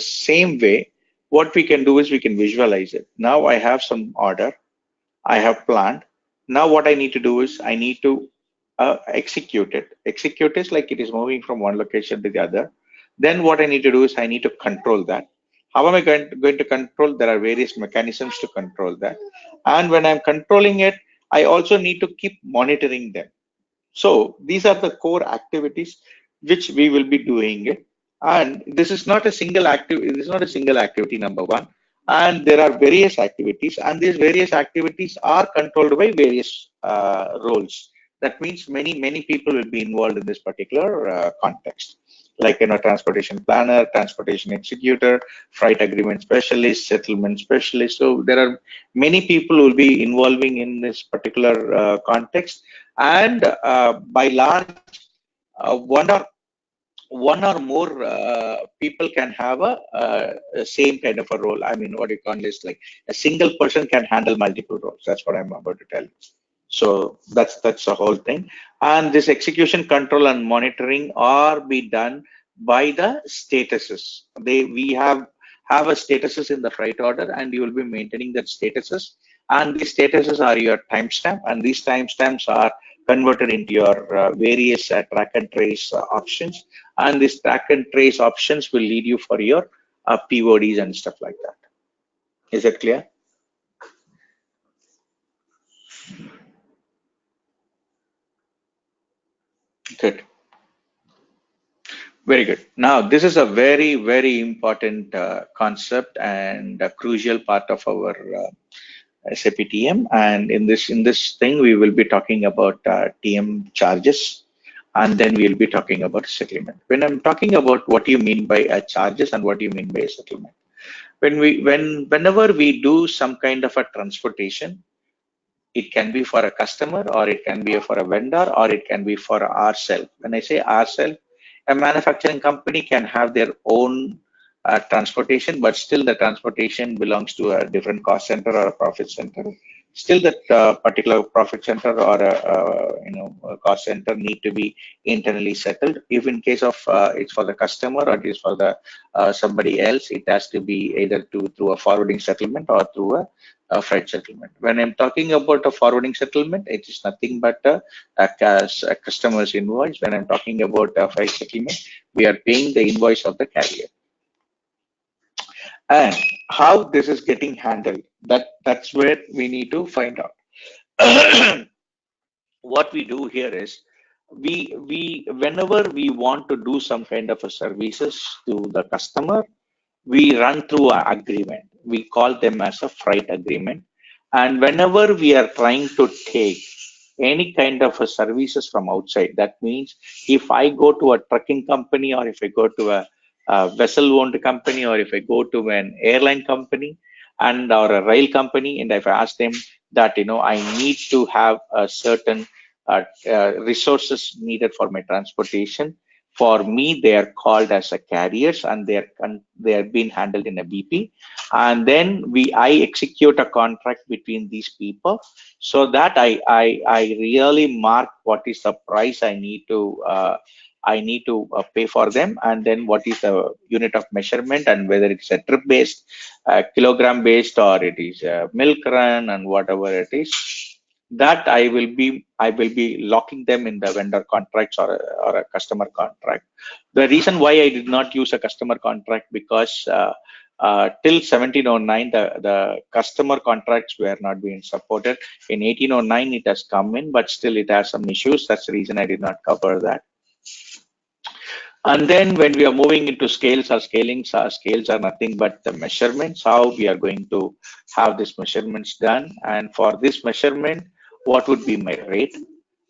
Same way, what we can do is we can visualize it. Now I have some order I have planned. Now what I need to do is I need to execute it. Execute is like it is moving from one location to the other. Then what I need to do is I need to control that. How am I going to control? There are various mechanisms to control that. And when I'm controlling it, I also need to keep monitoring them. So these are the core activities which we will be doing it. And this is not a single activity. This is not a single activity, number one. And there are various activities, and these various activities are controlled by various roles. That means many people will be involved in this particular context, like transportation planner, transportation executor, freight agreement specialist, settlement specialist. So there are many people who will be involving in this particular context, and by large, one or more people can have a same kind of a role. I mean, what you call is like a single person can handle multiple roles. That's what I'm about to tell you. So that's the whole thing. And this execution control and monitoring are be done by the statuses. We have a statuses in the freight order, and you will be maintaining that statuses. And these statuses are your timestamp, and these timestamps are converted into your various track and trace options. And these track and trace options will lead you for your PODs and stuff like that. Is that clear? Good. Very good. Now, this is a very, very important concept and a crucial part of our SAP TM. And in this thing, we will be talking about TM charges, and then we'll be talking about settlement. When I'm talking about what you mean by charges and what you mean by settlement, whenever we do some kind of a transportation, it can be for a customer, or it can be for a vendor, or it can be for ourselves. When I say ourselves, a manufacturing company can have their own transportation, but still the transportation belongs to a different cost center or a profit center. Still, that particular profit center or a cost center need to be internally settled. If in case of it's for the customer or it is for the somebody else, it has to be either through a forwarding settlement or through a freight settlement. When I'm talking about a forwarding settlement, it is nothing but a customer's invoice. When I'm talking about a freight settlement, we are paying the invoice of the carrier. And how this is getting handled, that's where we need to find out. What we do here is we whenever we want to do some kind of a services to the customer, we run through an agreement. We call them as a freight agreement. And whenever we are trying to take any kind of a services from outside, that means if I go to a trucking company, or if I go to a vessel owned company, or if I go to an airline company and or a rail company, and if I ask them that I need to have a certain resources needed for my transportation, for me, they are called as a carriers, and they are being handled in a BP. And then I execute a contract between these people, so that I really mark what is the price I need to pay for them, and then what is the unit of measurement, and whether it's a trip based, kilogram based, or it is a milk run, and whatever it is. that I will be locking them in the vendor contracts or a customer contract. The reason why I did not use a customer contract, because till 1709 the customer contracts were not being supported. In 1809 it has come in, but still it has some issues. That's the reason I did not cover that. And then when we are moving into scales or scalings, our scales are nothing but the measurements, how we are going to have these measurements done. And for this measurement, what would be my rate?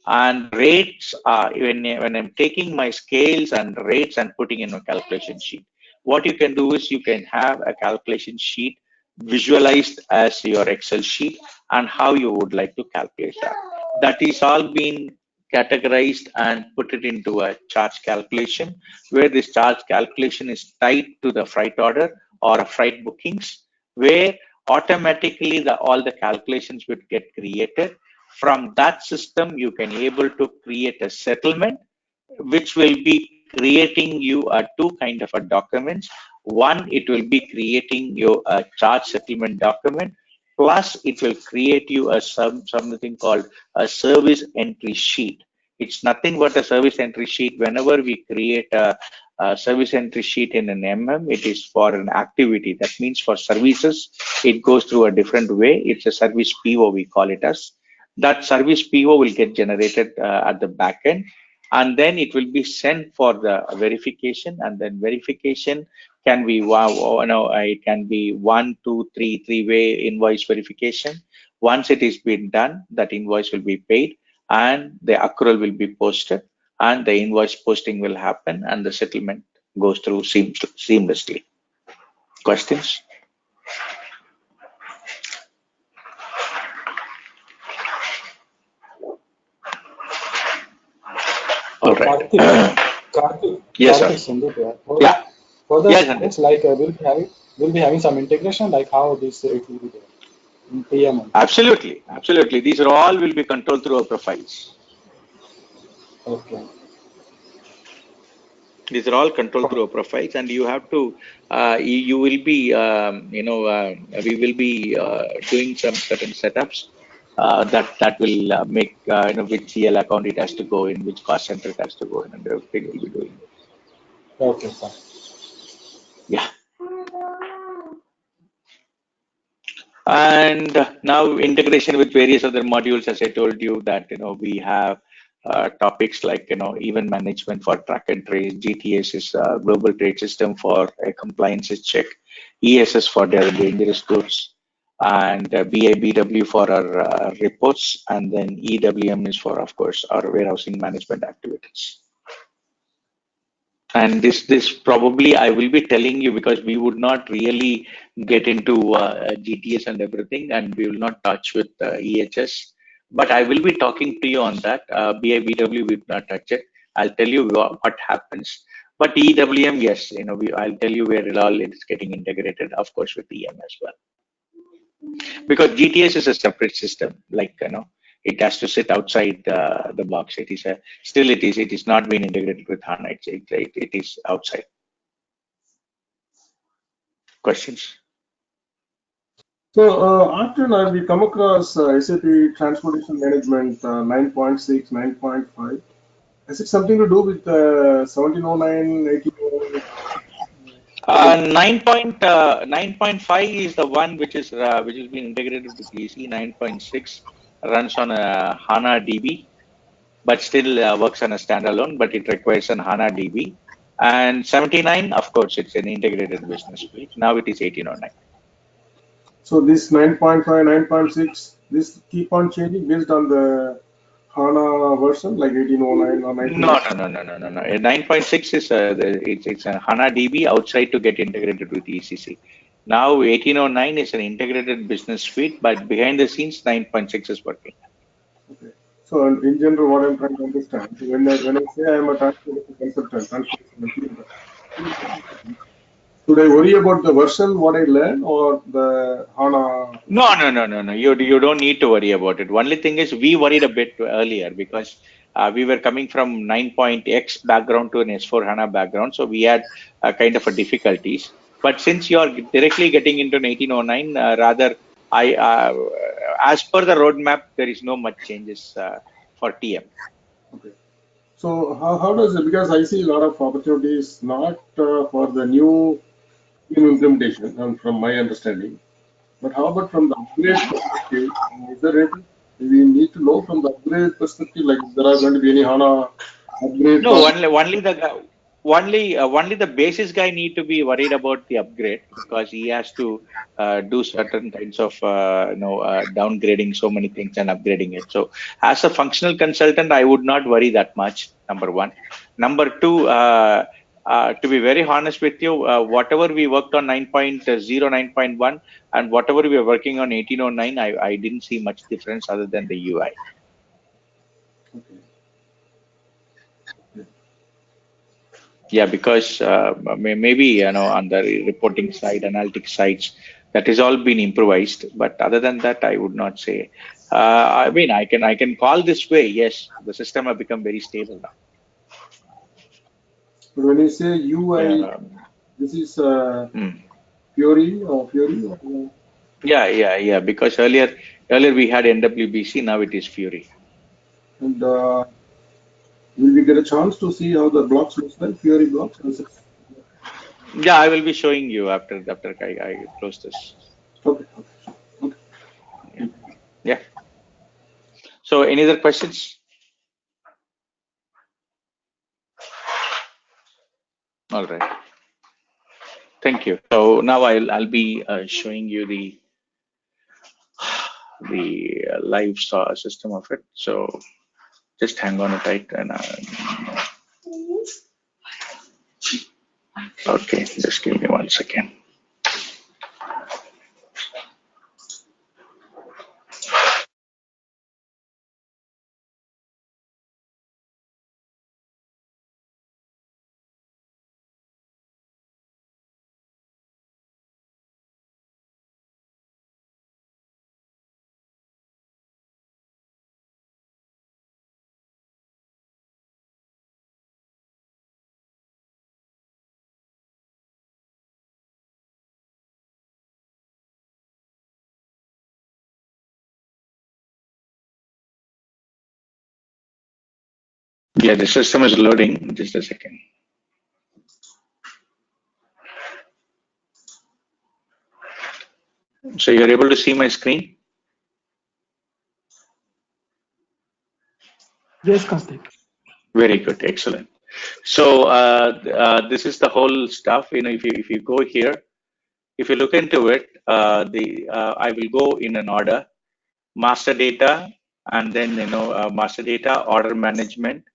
And rates are, when I'm taking my scales and rates and putting in a calculation sheet, what you can do is you can have a calculation sheet visualized as your Excel sheet and how you would like to calculate that. That is all being categorized and put it into a charge calculation, where this charge calculation is tied to the freight order or a freight bookings, where automatically all the calculations would get created. From that system you can able to create a settlement, which will be creating you a two kind of a documents. One, it will be creating you a charge settlement document, plus it will create you a something called a service entry sheet. It's nothing but a service entry sheet. Whenever we create a service entry sheet in an it is for an activity. That means for services, it goes through a different way. It's a service PO, we call it as. That service PO will get generated at the back end, and then it will be sent for the verification, and then verification can be it can be 1, 2, 3 three-way invoice verification. Once it is been done, that invoice will be paid and the accrual will be posted, and the invoice posting will happen and the settlement goes through seamlessly. Questions? All right. Yes, sir. Sandeep, Yeah. for the Yes, scales, Sandeep. like we'll be having some integration, like how this it will be there in TM. Absolutely. Absolutely. These are all will be controlled through our profiles. Okay. These are all controlled through our profiles, and you have to, you will be, we will be doing some certain setups that will make, which CL account it has to go in, which cost center it has to go in, and everything will be doing. Okay, fine. Yeah. And now integration with various other modules, as I told you, that we have topics like event management for track and trace. GTS is a global trade system for a compliance check. ESS for their dangerous goods, and BIBW for our reports, and then EWM is for, of course, our warehousing management activities. And this probably I will be telling you, because we would not really get into GTS and everything, and we will not touch with EHS. But I will be talking to you on that. BIBW we will not touch it. I'll tell you what happens. But EWM, yes, I'll tell you where it all is getting integrated, of course, with EM as well. Because GTS is a separate system, like it has to sit outside the box. It is it is not being integrated with HANA. It is outside. Questions? So often we come across SAP Transportation Management 9.6, 9.5. Has it something to do with 1709, 1809? 9.5 is the one which is being integrated with EC. 9.6 runs on a HANA DB, but still works on a standalone, but it requires an HANA DB. And 79, of course, it's an integrated business suite. Now it is 1809. So this 9.5, 9.6, this keep on changing based on the HANA version, like 1809 or 19. No. 9.6 is it's a HANA DB outside to get integrated with ECC. Now 1809 is an integrated business suite, but behind the scenes 9.6 is working. Okay. So in general, what I'm trying to understand, when I say I'm a transportation consultant, should I worry about the version what I learn or the HANA? No. You don't need to worry about it. Only thing is we worried a bit earlier, because we were coming from 9.x background to an S4HANA background, so we had kind of a difficulties. But since you are directly getting into an 1809, rather I as per the roadmap, there is no much changes for TM. Okay. So how does it, because I see a lot of opportunities not for the new implementation, and from my understanding, but how about from the upgrade perspective? Is there anything we need to know from the upgrade perspective, like if there are going to be any HANA upgrade No, process? only the basis guy need to be worried about the upgrade because he has to do certain kinds of downgrading so many things and upgrading it. So as a functional consultant, I would not worry that much. Number one. Number two, to be very honest with you, whatever we worked on 9.0, 9.1, and whatever we are working on 1809, I didn't see much difference other than the UI. Okay. Yeah, because maybe on the reporting side, analytics sides, that has all been improvised. But other than that, I would not say. I mean, I can call this way. Yes, the system have become very stable now. But when you say UI, Yeah, this is mm. Fury or yeah. Because earlier we had NWBC, now it is Fury. and will we get a chance to see how the blocks looks like, Fury blocks? Yeah, I will be showing you after I close this. Okay, okay, okay. Yeah. Yeah. So, any other questions? All right. Thank you. So now I'll be showing you the live system of it. So just hang on tight and okay, just give me 1 second. Yeah, the system is loading. Just a second. So you're able to see my screen? Yes, Karthik. Very good, excellent. So this is the whole stuff. If you go here, if you look into it, I will go in an order: master data, and then master data, order management.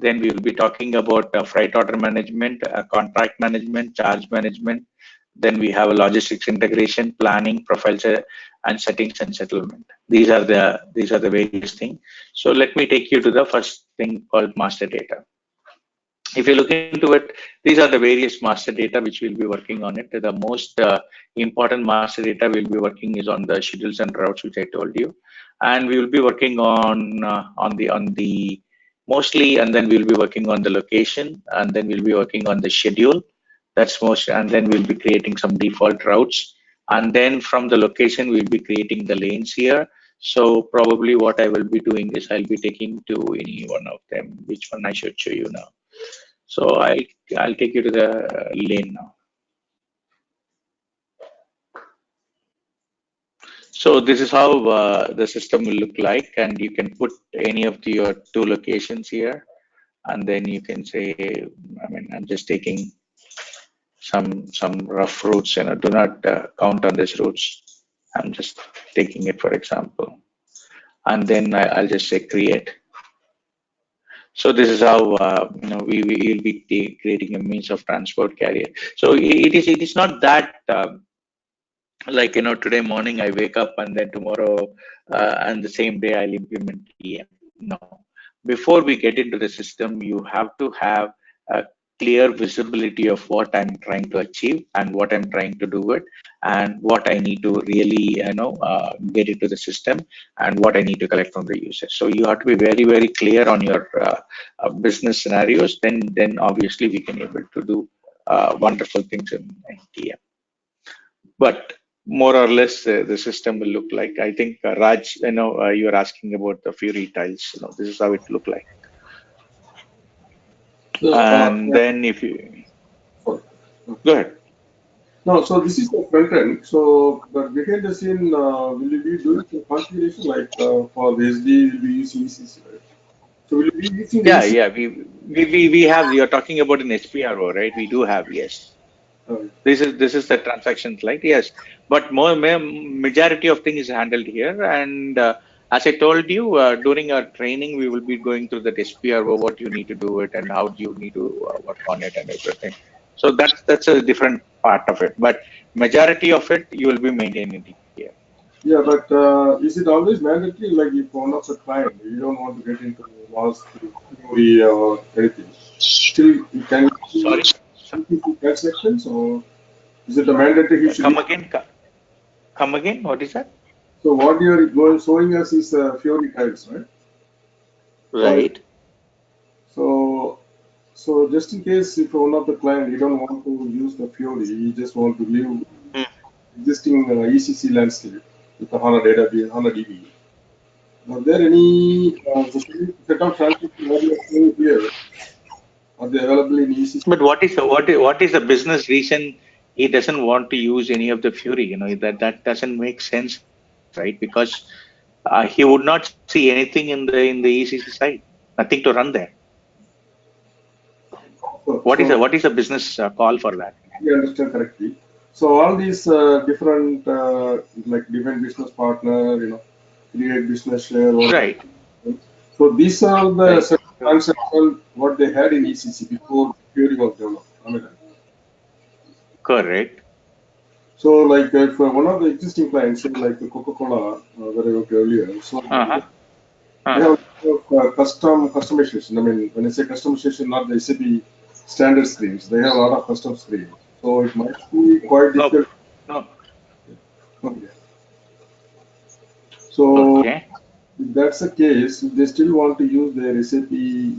Then we will be talking about freight order management, contract management, charge management. Then we have a logistics integration, planning, profiles, and settings and settlement. These are the various things. So let me take you to the first thing called master data. If you look into it, these are the various master data which we'll be working on it. The most important master data we'll be working is on the schedules and routes, which I told you, and we will be working on the mostly, and then we'll be working on the location, and then we'll be working on the schedule. That's most, and then we'll be creating some default routes, and then from the location we'll be creating the lanes here. So probably what I will be doing is I'll be taking to any one of them. Which one I should show you now? So I'll take you to the lane now. So this is how the system will look like, and you can put any of your two locations here, and then you can say, I mean, I'm just taking some rough routes. Do not count on these routes. I'm just taking it for example, and then I'll just say create. So this is how we will be creating a means of transport carrier. So it is not that. Like today morning I wake up and then tomorrow and the same day I'll implement EM. No, before we get into the system you have to have a clear visibility of what I'm trying to achieve and what I'm trying to do it, and what I need to really get into the system, and what I need to collect from the users. So you have to be very, very clear on your business scenarios. Then obviously we can able to do wonderful things in TM. But more or less the system will look like. I think Raj, you are asking about the Fury tiles. This is how it look like. So, And then if you sorry. go ahead. No, so this is the front end. So, but behind the scene, will you be doing some configuration like for the SD, will be using ECC, right? So, will you be using the Yeah, ECC? yeah. We have. You're talking about an SPRO, right? We do have, yes. This is the transactions, like, yes, but majority of things is handled here. And as I told you during our training, we will be going through the SPRO, what you need to do it and how you need to work on it and everything. So that's a different part of it. But majority of it you will be maintaining it here. Yeah, but is it always mandatory? Like if one of the client, you don't want to get into loss theory or anything, still you can Sorry. use transactions, or is it a mandatory you should Come use? again. Come again. What is that? So what you're going showing us is Fiori tiles, right? Or Right. so so just in case if one of the client you don't want to use the Fiori, you just want to leave Hmm. existing ECC landscape with the HANA database, HANA DB. Are there any set of transactions what you are showing here? Are they available in ECC? But what is the business reason he doesn't want to use any of the Fury? That doesn't make sense, right? Because he would not see anything in the ECC side, nothing to run there. So, What is the business call for that? you understand correctly. So all these different like different business partner, create business share. Right, So these are the right, set of transactions what they had in ECC before Fury was developed. I mean, correct. so like if one of the existing clients, say like Coca-Cola, that I worked earlier, so Uh-huh. they Uh-huh. have customization. I mean, when I say customization, not the SAP standard screens. They have a lot of custom screens. So it might be quite No, difficult. no. Okay. So Okay. if that's the case, if they still want to use their SAP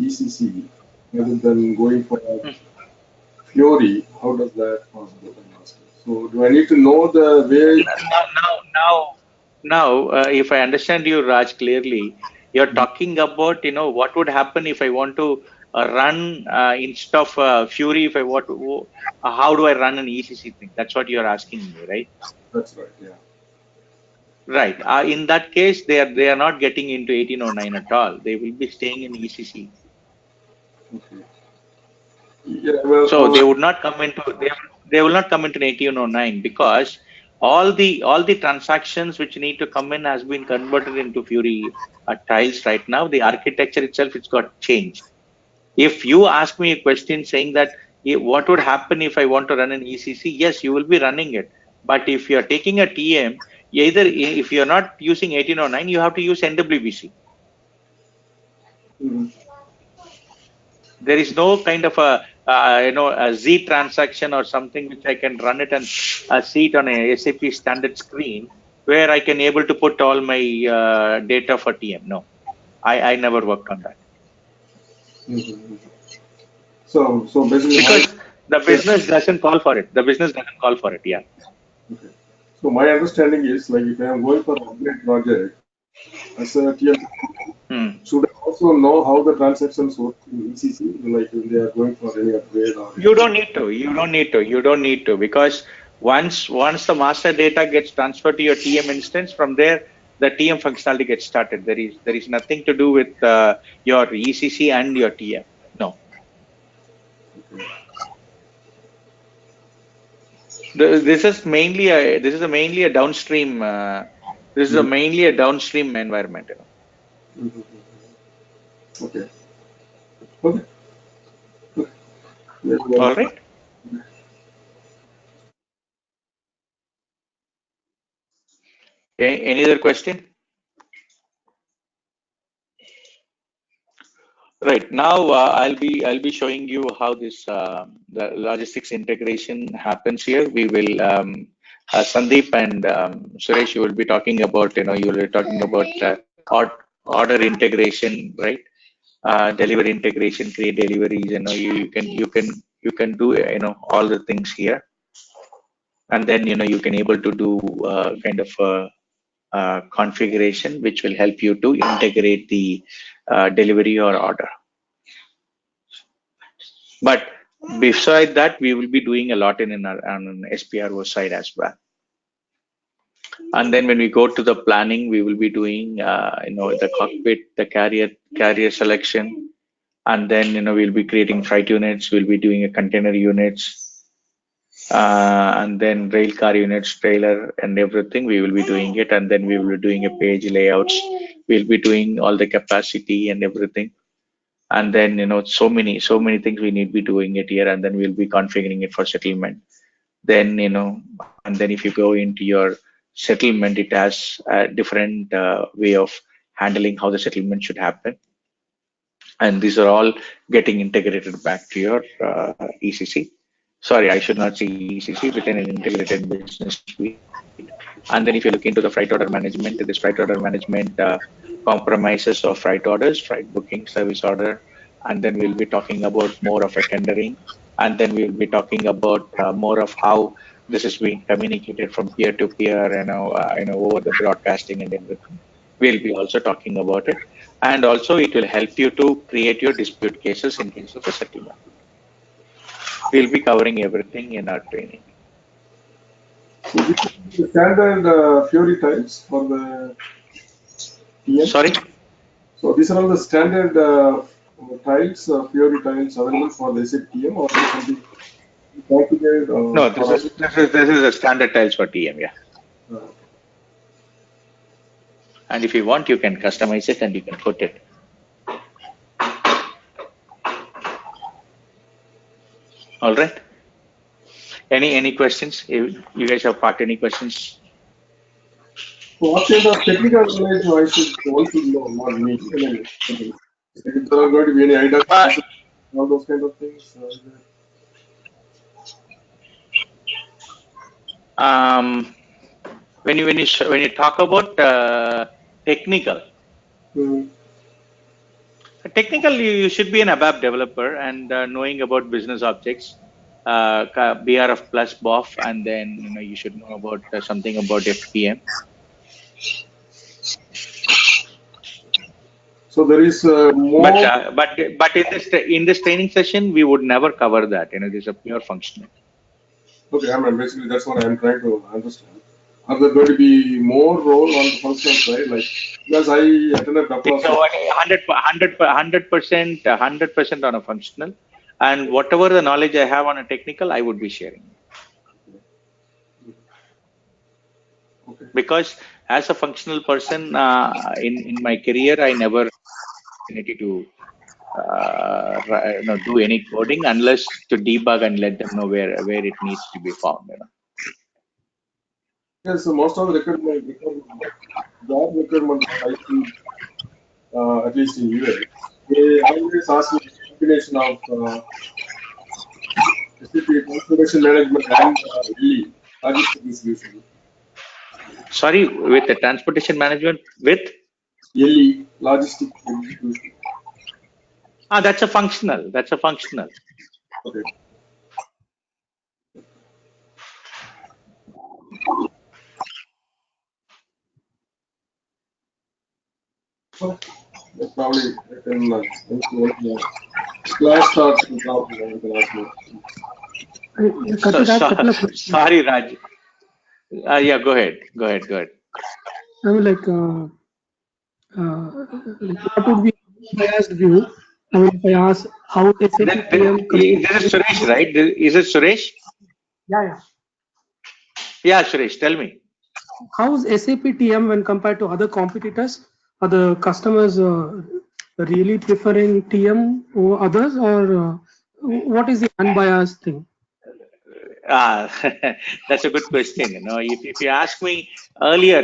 ECC rather than going for Fiori, how does that possible? I'm asking. So do I need to know the way? Now, if I understand you, Raj, clearly, you're talking about, what would happen if I want to run instead of Fury, if I want to, how do I run an ECC thing? That's what you're asking me, right? That's right. Yeah. Right. In that case, they are not getting into 1809 at all. They will be staying in ECC. Okay. Yeah. Well. So they will not come into 1809 because all the transactions which need to come in has been converted into Fury tiles right now. The architecture itself it's got changed. If you ask me a question saying that what would happen if I want to run an ECC, yes, you will be running it. But if you are taking a TM, either if you are not using 1809, you have to use NWBC. Mhm. There is no kind of a Z transaction or something which I can run it and see it on a SAP standard screen where I can able to put all my data for TM. No, I never worked on that Mhm. So basically, my because the yeah. business doesn't call for it. The business doesn't call for it. Yeah. Okay. So my understanding is like if I am going for an upgrade project as a TM, Hmm. should I also know how the transactions work in ECC, like when they are going for any upgrade or You anything? don't need to. You don't need to. You don't need to because once the master data gets transferred to your TM instance, from there the TM functionality gets started. There is nothing to do with your ECC and your TM. No, this is a mainly a downstream. This is a Mhm. mainly a downstream environment. Mhm. Okay. Okay. Yeah, well, All right. Any other question? Right now, I'll be showing you how this the logistics integration happens here. We will Sandeep and Suresh, you will be talking about you will be talking about order integration, right? Delivery integration, create deliveries. You can do all the things here. and then you can able to do kind of configuration which will help you to integrate the delivery or order. But beside that, we will be doing a lot in our on an SPRO side as well. And then when we go to the planning, we will be doing the cockpit, the carrier selection, and then we'll be creating freight units. We'll be doing a container units, and then rail car units, trailer, and everything. We will be doing it, and then we will be doing a page layouts. We'll be doing all the capacity and everything. And then so many things we need to be doing it here, and then we'll be configuring it for settlement. Then and then if you go into your settlement, it has a different way of handling how the settlement should happen, and these are all getting integrated back to your ECC. Sorry, I should not say ECC, within an integrated business suite. And then if you look into the freight order management, this freight order management compromises of freight orders, freight booking, service order, and then we'll be talking about more of a tendering, and then we'll be talking about more of how this is being communicated from peer to peer, over the broadcasting and everything. We'll be also talking about it, and also it will help you to create your dispute cases in case of a settlement. We'll be covering everything in our training. So this is the standard Fiori tiles for the TM? Sorry? So these are all the standard tiles, Fiori tiles available for the SAP TM, or something configured? No, this is a standard tiles for TM, yeah. And if you want, you can customize it and you can put it. All right. Any questions? You guys have got any questions? What kind of technical knowledge one should know, not me? If there are going to be any idea, all those kind of things. When you talk about technical, you should be an ABAP developer and knowing about business objects, BRF plus BOF, and then you should know about something about FPM. So there is more. But in this training session, we would never cover that. This is a pure functional. Okay, I mean basically that's what I'm trying to understand. Are there going to be more role on the functional side? Like, because I attended a couple of. 100% on a functional, and whatever the knowledge I have on a technical, I would be sharing. Okay. Because as a functional person, in my career, I never opportunity to do any coding unless to debug and let them know where it needs to be found. Yes, so most of the job requirement I see, at least in US, they always ask me a combination of SAP transportation management and LE, logistic distribution. Sorry, with the transportation management with LE, logistic execution. That's a functional. Okay. So that's probably I can class starts to probably I can ask more. Sorry, Raj. Yeah, go ahead. I mean, like, what would be biased view? I mean, if I ask how SAP TM. This is Suresh, right? Is it Suresh? Yeah. Yeah, Suresh, tell me. How is SAP TM when compared to other competitors? Are the customers really preferring TM over others, or what is the unbiased thing? That's a good question. If you ask me earlier,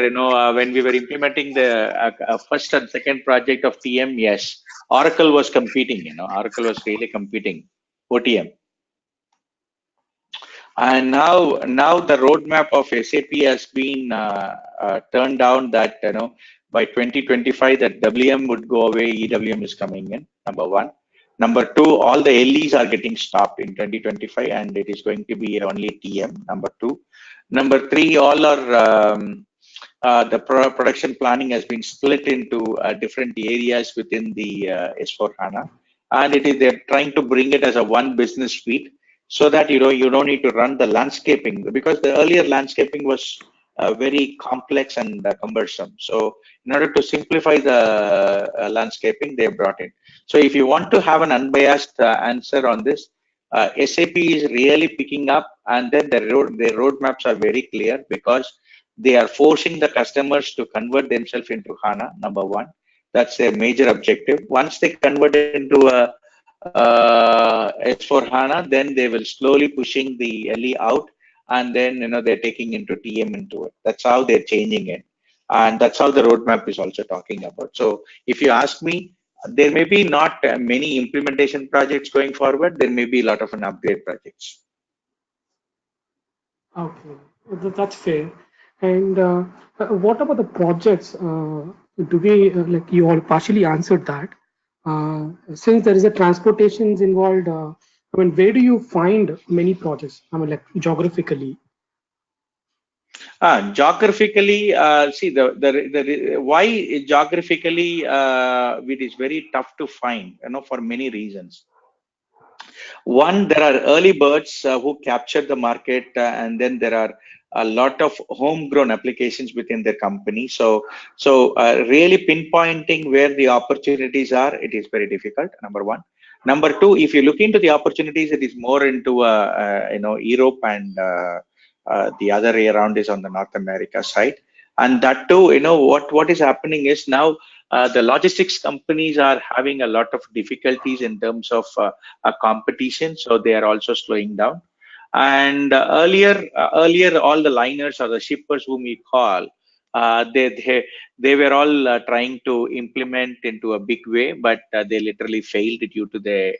when we were implementing the first and second project of TM, yes, Oracle was competing. Oracle was really competing, OTM. And now the roadmap of SAP has been turned down that by 2025 that WM would go away, EWM is coming in, number one. Number two, all the LEs are getting stopped in 2025, and it is going to be only TM. Number two. Number three, all our production planning has been split into different areas within the S4HANA, and they're trying to bring it as a one business suite, so that you don't need to run the landscaping, because the earlier landscaping was very complex and cumbersome. So in order to simplify the landscaping, they brought in. So if you want to have an unbiased answer on this, SAP is really picking up, and then their roadmaps are very clear, because they are forcing the customers to convert themselves into HANA, number one. That's their major objective. Once they convert it into a S4 HANA, then they will slowly pushing the LE out, and then they're taking into TM into it. That's how they're changing it, and that's how the roadmap is also talking about. So if you ask me, there may be not many implementation projects going forward. There may be a lot of an upgrade projects. Okay, that's fair. And what about the projects? Do we like you all partially answered that? Since there is a transportations involved, I mean, where do you find many projects? I mean, like geographically. Geographically, see the why geographically it is very tough to find, for many reasons. One, there are early birds who capture the market, and then there are a lot of homegrown applications within the company. So really pinpointing where the opportunities are, it is very difficult. Number one. Number two, if you look into the opportunities, it is more into Europe, and the other way around is on the North America side. And that too, what is happening is now the logistics companies are having a lot of difficulties in terms of a competition, so they are also slowing down. And earlier, all the liners or the shippers whom we call, they were all trying to implement into a big way, but they literally failed due to the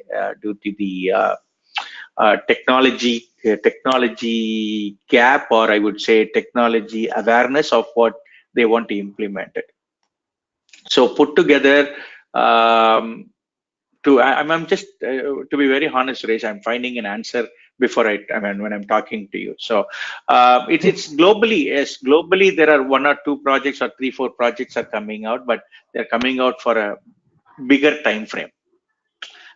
technology gap, or I would say technology awareness of what they want to implement it. So put together, I'm just to be very honest, Suresh, I'm finding an answer before when I'm talking to you. So it's globally, yes, globally there are 1 or 2 projects or 3, 4 projects are coming out, but they're coming out for a bigger time frame.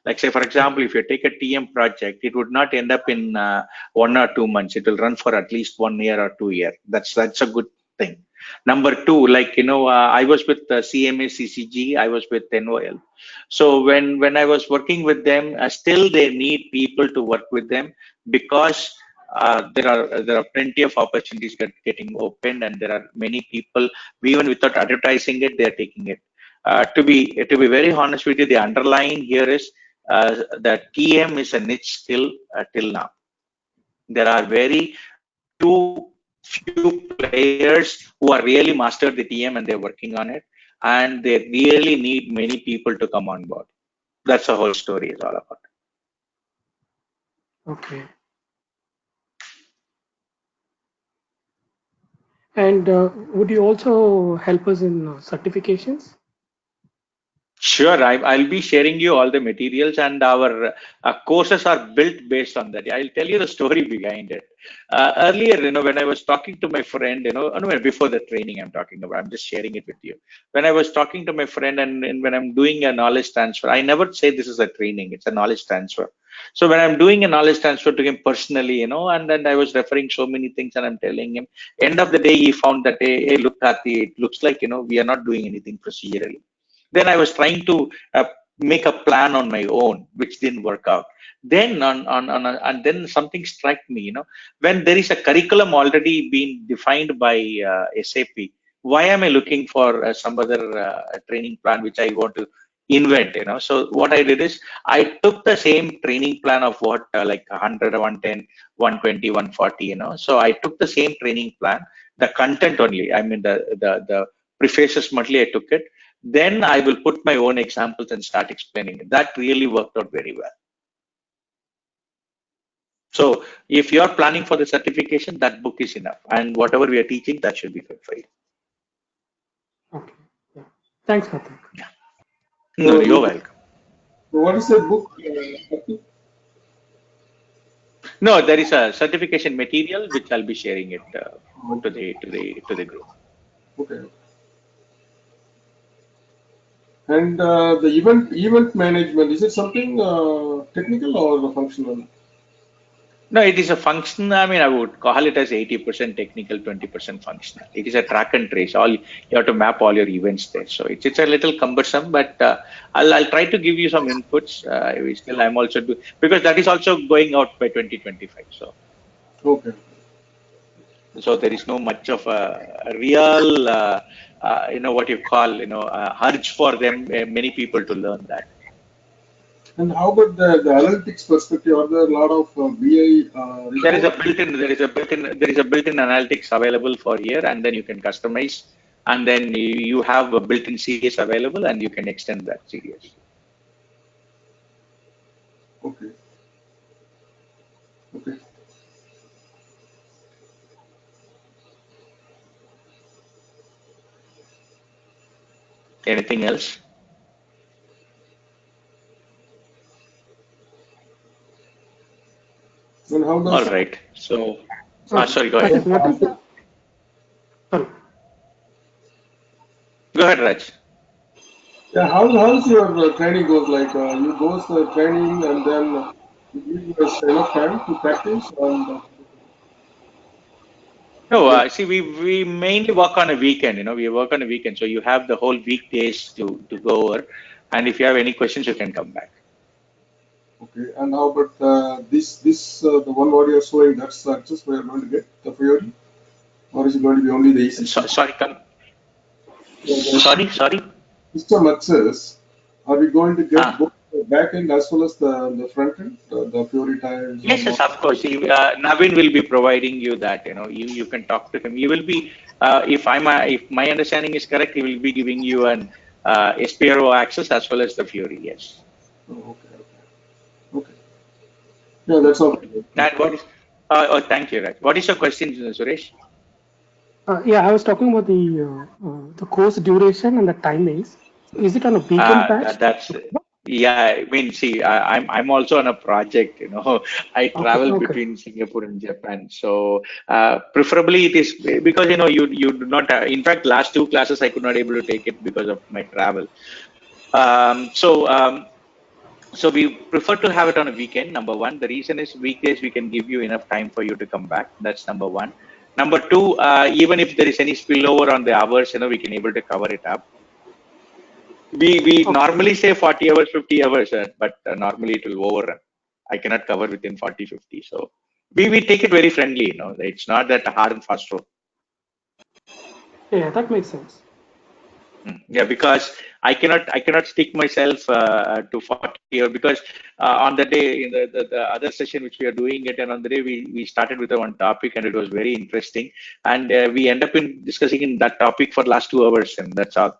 Like say, for example, if you take a TM project, it would not end up in 1 or 2 months. It will run for at least 1 year or 2 years. That's a good thing. Number two, like I was with CMA CCG, I was with NOL. So when I was working with them, still they need people to work with them, because there are plenty of opportunities getting opened, and there are many people, even without advertising it, they are taking it. To be very honest with you, the underlying here is that TM is a niche skill till now. There are very few players who are really mastered the TM, and they're working on it, and they really need many people to come on board. That's the whole story is all about. Okay. And would you also help us in certifications? Sure, I'll be sharing you all the materials, and our courses are built based on that. I'll tell you the story behind it. Earlier, when I was talking to my friend, before the training I'm talking about, I'm just sharing it with you. When I was talking to my friend, and when I'm doing a knowledge transfer, I never say this is a training, it's a knowledge transfer. So when I'm doing a knowledge transfer to him personally, and then I was referring so many things, and I'm telling him, end of the day, he found that, hey, look, Karthi, it looks like, we are not doing anything procedurally. Then I was trying to make a plan on my own, which didn't work out. Then and then something struck me, when there is a curriculum already being defined by SAP, why am I looking for some other training plan which I want to invent? So what I did is I took the same training plan of what like 100, 110, 120, 140. So I took the same training plan, the content only. I mean the prefaces monthly, I took it. Then I will put my own examples and start explaining it. That really worked out very well. So if you're planning for the certification, that book is enough. And whatever we are teaching, that should be good for you. Okay. Yeah. Thanks, Karthik. Yeah. No, you're welcome. What is the book? No, there is a certification material which I'll be sharing it to Okay. the group. Okay. And the event management, is it something technical or functional? No, it is a function. I mean, I would call it as 80% technical, 20% functional. It is a track and trace. All you have to map all your events there. So it's a little cumbersome, but I'll try to give you some inputs. I'm also because that is also going out by 2025. Okay. So there is no much of a real, what you call, urge for them, many people to learn that. And how about the analytics perspective? Are there a lot of BI There is a reports? built-in analytics available for here, and then you can customize, and then you have a built-in CDS available, and you can extend that CDS. Okay. Okay. Anything else? And how All does right. So, Uh, sorry, go ahead. Karthik, So, what is the sorry? Go ahead, Raj. yeah, how's your training goes? Like you go training and then you give us enough time to practice and No, yeah. see, we mainly work on a weekend. We work on a weekend, so you have the whole weekdays to go over, and if you have any questions, you can come back. Okay. And how about this the one what you're showing? That's the access we are going to get the priority, or is it going to be only the ECC? Sorry, come. The Sorry. system access. Are we going to get Ah. both the back end as well as the front end, the prioritize Yes, and yes, all? of course. Navin will be providing you that. You can talk to him. He will be, if my understanding is correct, he will be giving you an SPRO access as well as the Fury. Yes. Oh, okay. Okay. Yeah, that's all. And what is? Thank you, Raj. What is your question, Suresh? Yeah, I was talking about the course duration and the timings. So is it on a weekend batch? That's yeah. I mean, see, I'm also on a project. I Okay, travel okay, between Singapore and Japan, so preferably it is because you do not. In fact, last two classes I could not able to take it because of my travel. Um, so um, so we prefer to have it on a weekend. Number one, the reason is weekdays we can give you enough time for you to come back. That's number one. Number two, even if there is any spillover on the hours, we can able to cover it up. We okay. normally say 40 hours, 50 hours, but normally it will overrun. I cannot cover within 40, 50. So we take it very friendly. It's not that hard and fast rule. Yeah, that makes sense. Yeah, because I cannot stick myself to 40 hours because on the day in the other session which we are doing it, and on the day we started with one topic and it was very interesting, and we end up in discussing in that topic for last 2 hours, and that's all.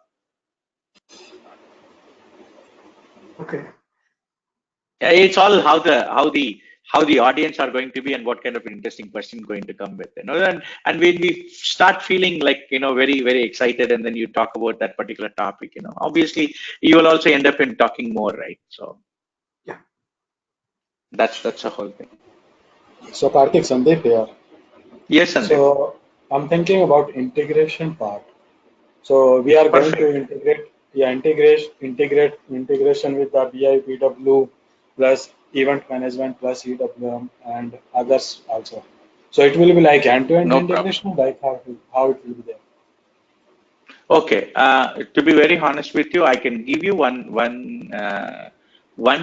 Okay. Yeah, it's all how the audience are going to be and what kind of interesting question going to come with. And when we start feeling like very very excited, and then you talk about that particular topic, obviously you will also end up in talking more, right? So Yeah. that's the whole thing. so Karthik, Sandeep here. Yes, Sandeep. So I'm thinking about integration part. So we are going to Perfect. integration with the BI, plus event management plus EWM and others also. So it will be like end-to-end No problem. integration, like how it will be there. Okay. To be very honest with you, I can give you one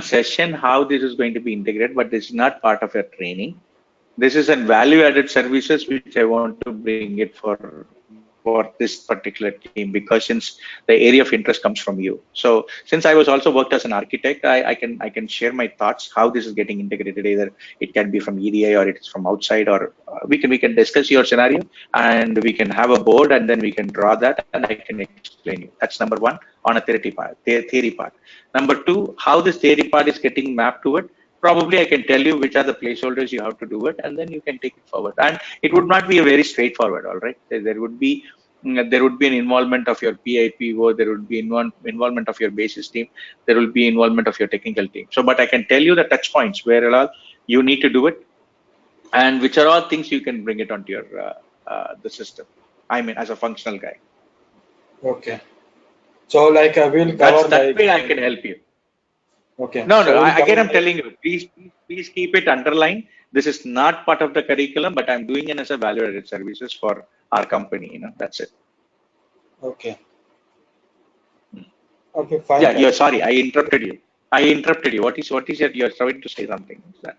session how this is going to be integrated, but this is not part of your training. This is a value-added services which I want to bring it for this particular team, because since the area of interest comes from you. So since I was also worked as an architect, I can share my thoughts how this is getting integrated. Either it can be from EDI or it is from outside, or we can discuss your scenario and we can have a board and then we can draw that and I can explain you. That's number one on a theory part. Number two, how this theory part is getting mapped to it. Probably I can tell you which are the placeholders you have to do it, and then you can take it forward. And it would not be a very straightforward, all right? There would be there would be an involvement of your PIPO, there would be involvement of your basis team, there will be involvement of your technical team. So, but I can tell you the touch points where all you need to do it, and which are all things you can bring it onto your the system. I mean, as a functional guy. Okay. So like we'll That's cover that like way I can help you. okay. No, So no. we'll Again, cover I'm telling you, please keep it underlined. This is not part of the curriculum, but I'm doing it as a value-added services for our company. That's it. okay. Okay, fine. Yeah, you're sorry. I interrupted you. What is it? You're trying to say something. Is that?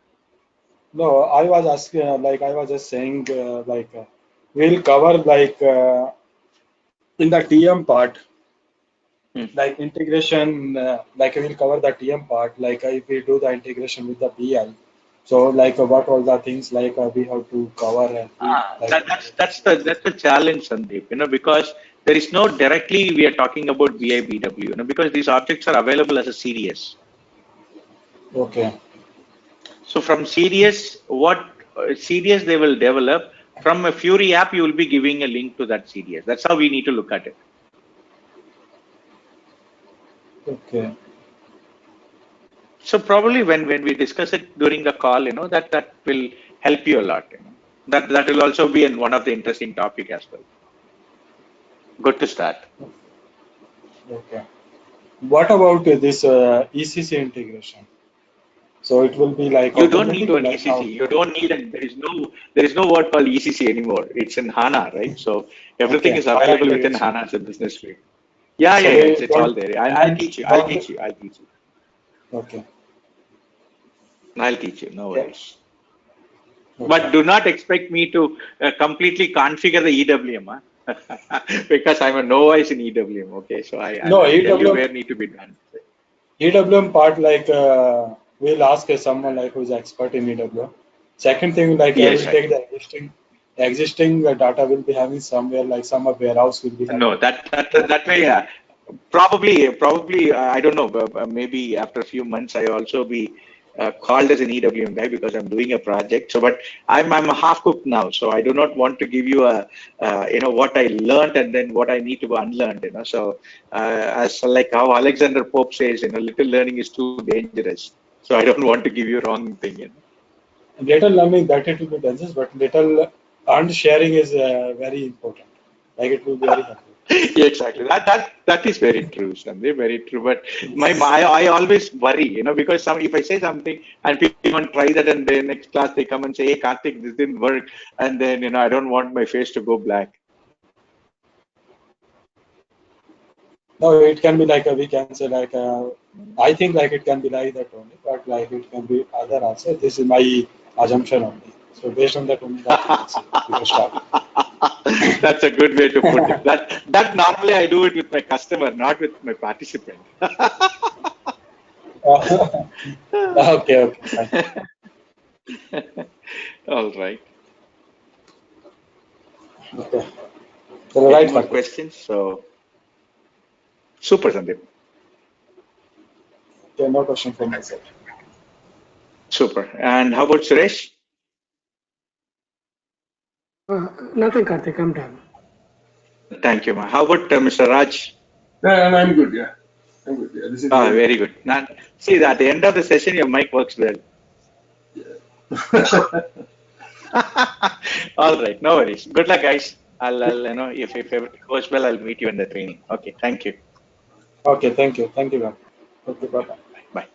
No, I was asking, like I was just saying, we'll cover like in the TM part, Hmm. like integration, like we'll cover the TM part, like if we do the integration with the BI. So like what all the things like we have to cover and like That's the challenge, Sandeep. Because there is no directly we are talking about BIBW. Because these objects are available as a CDS. okay, So from CDS, what CDS they will develop from a Fury app, you will be giving a link to that CDS. That's how we need to look at it. okay, So probably when we discuss it during the call, that will help you a lot. That will also be in one of the interesting topic as well. Good to start. okay. What about this ECC integration? So it will be like You don't need automatic, an like ECC. how? You don't need there is no word called ECC anymore. It's in HANA, right? So everything Okay, is HANA available within integration. HANA as a business suite. Yeah, So yeah, yeah. we It's all don't there. I'll teach you. I'll don't teach you. I'll teach you. okay, I'll teach you. No okay, worries. okay. But do not expect me to completely configure the EWM, because I'm a novice in EWM. Okay, so No, I'll tell you EWM where need to be done. EWM part like we'll ask someone like who's expert in EWM. Second thing like Yes, we'll right. take the existing data will be having somewhere like some warehouse will be No, having. that way, probably, I don't know. Maybe after a few months, I also be called as an EWM guy because I'm doing a project. So, but I'm half cooked now, so I do not want to give you what I learned and then what I need to unlearn. So as like how Alexander Pope says, little learning is too dangerous. So I don't want to give you wrong thing. Little learning that it will be dangerous, but little and sharing is very important. Like it will be very helpful. Yeah, exactly. That is very true, Sandeep. Very true. But I always worry, because if I say something and people want to try that, and then next class they come and say, "Hey, Karthik, this didn't work," and then I don't want my face to go black. No, it can be like we can say like I think like it can be like that only, but like it can be other also. This is my assumption only. So based on that only that we can say we can start. That's a good way to put it. That normally I do it with my customer, not with my participant. Okay, okay, fine. All right. Okay. So Any right, more Karthik. questions? So super, Sandeep. Okay, no question from my side. Super. And how about Suresh? Nothing, Karthik. I'm done. Thank you, ma. How about Mr. Raj? Yeah, and I'm good. Yeah, I'm good. Yeah, this is Ah, very very good. Now, see, at the end of the session, your mic works well. good. All right, no worries. Good luck, guys. I'll if everything goes well, I'll meet you in the training. Okay, thank you. Okay, thank you. Thank you, man. Okay, bye. Bye.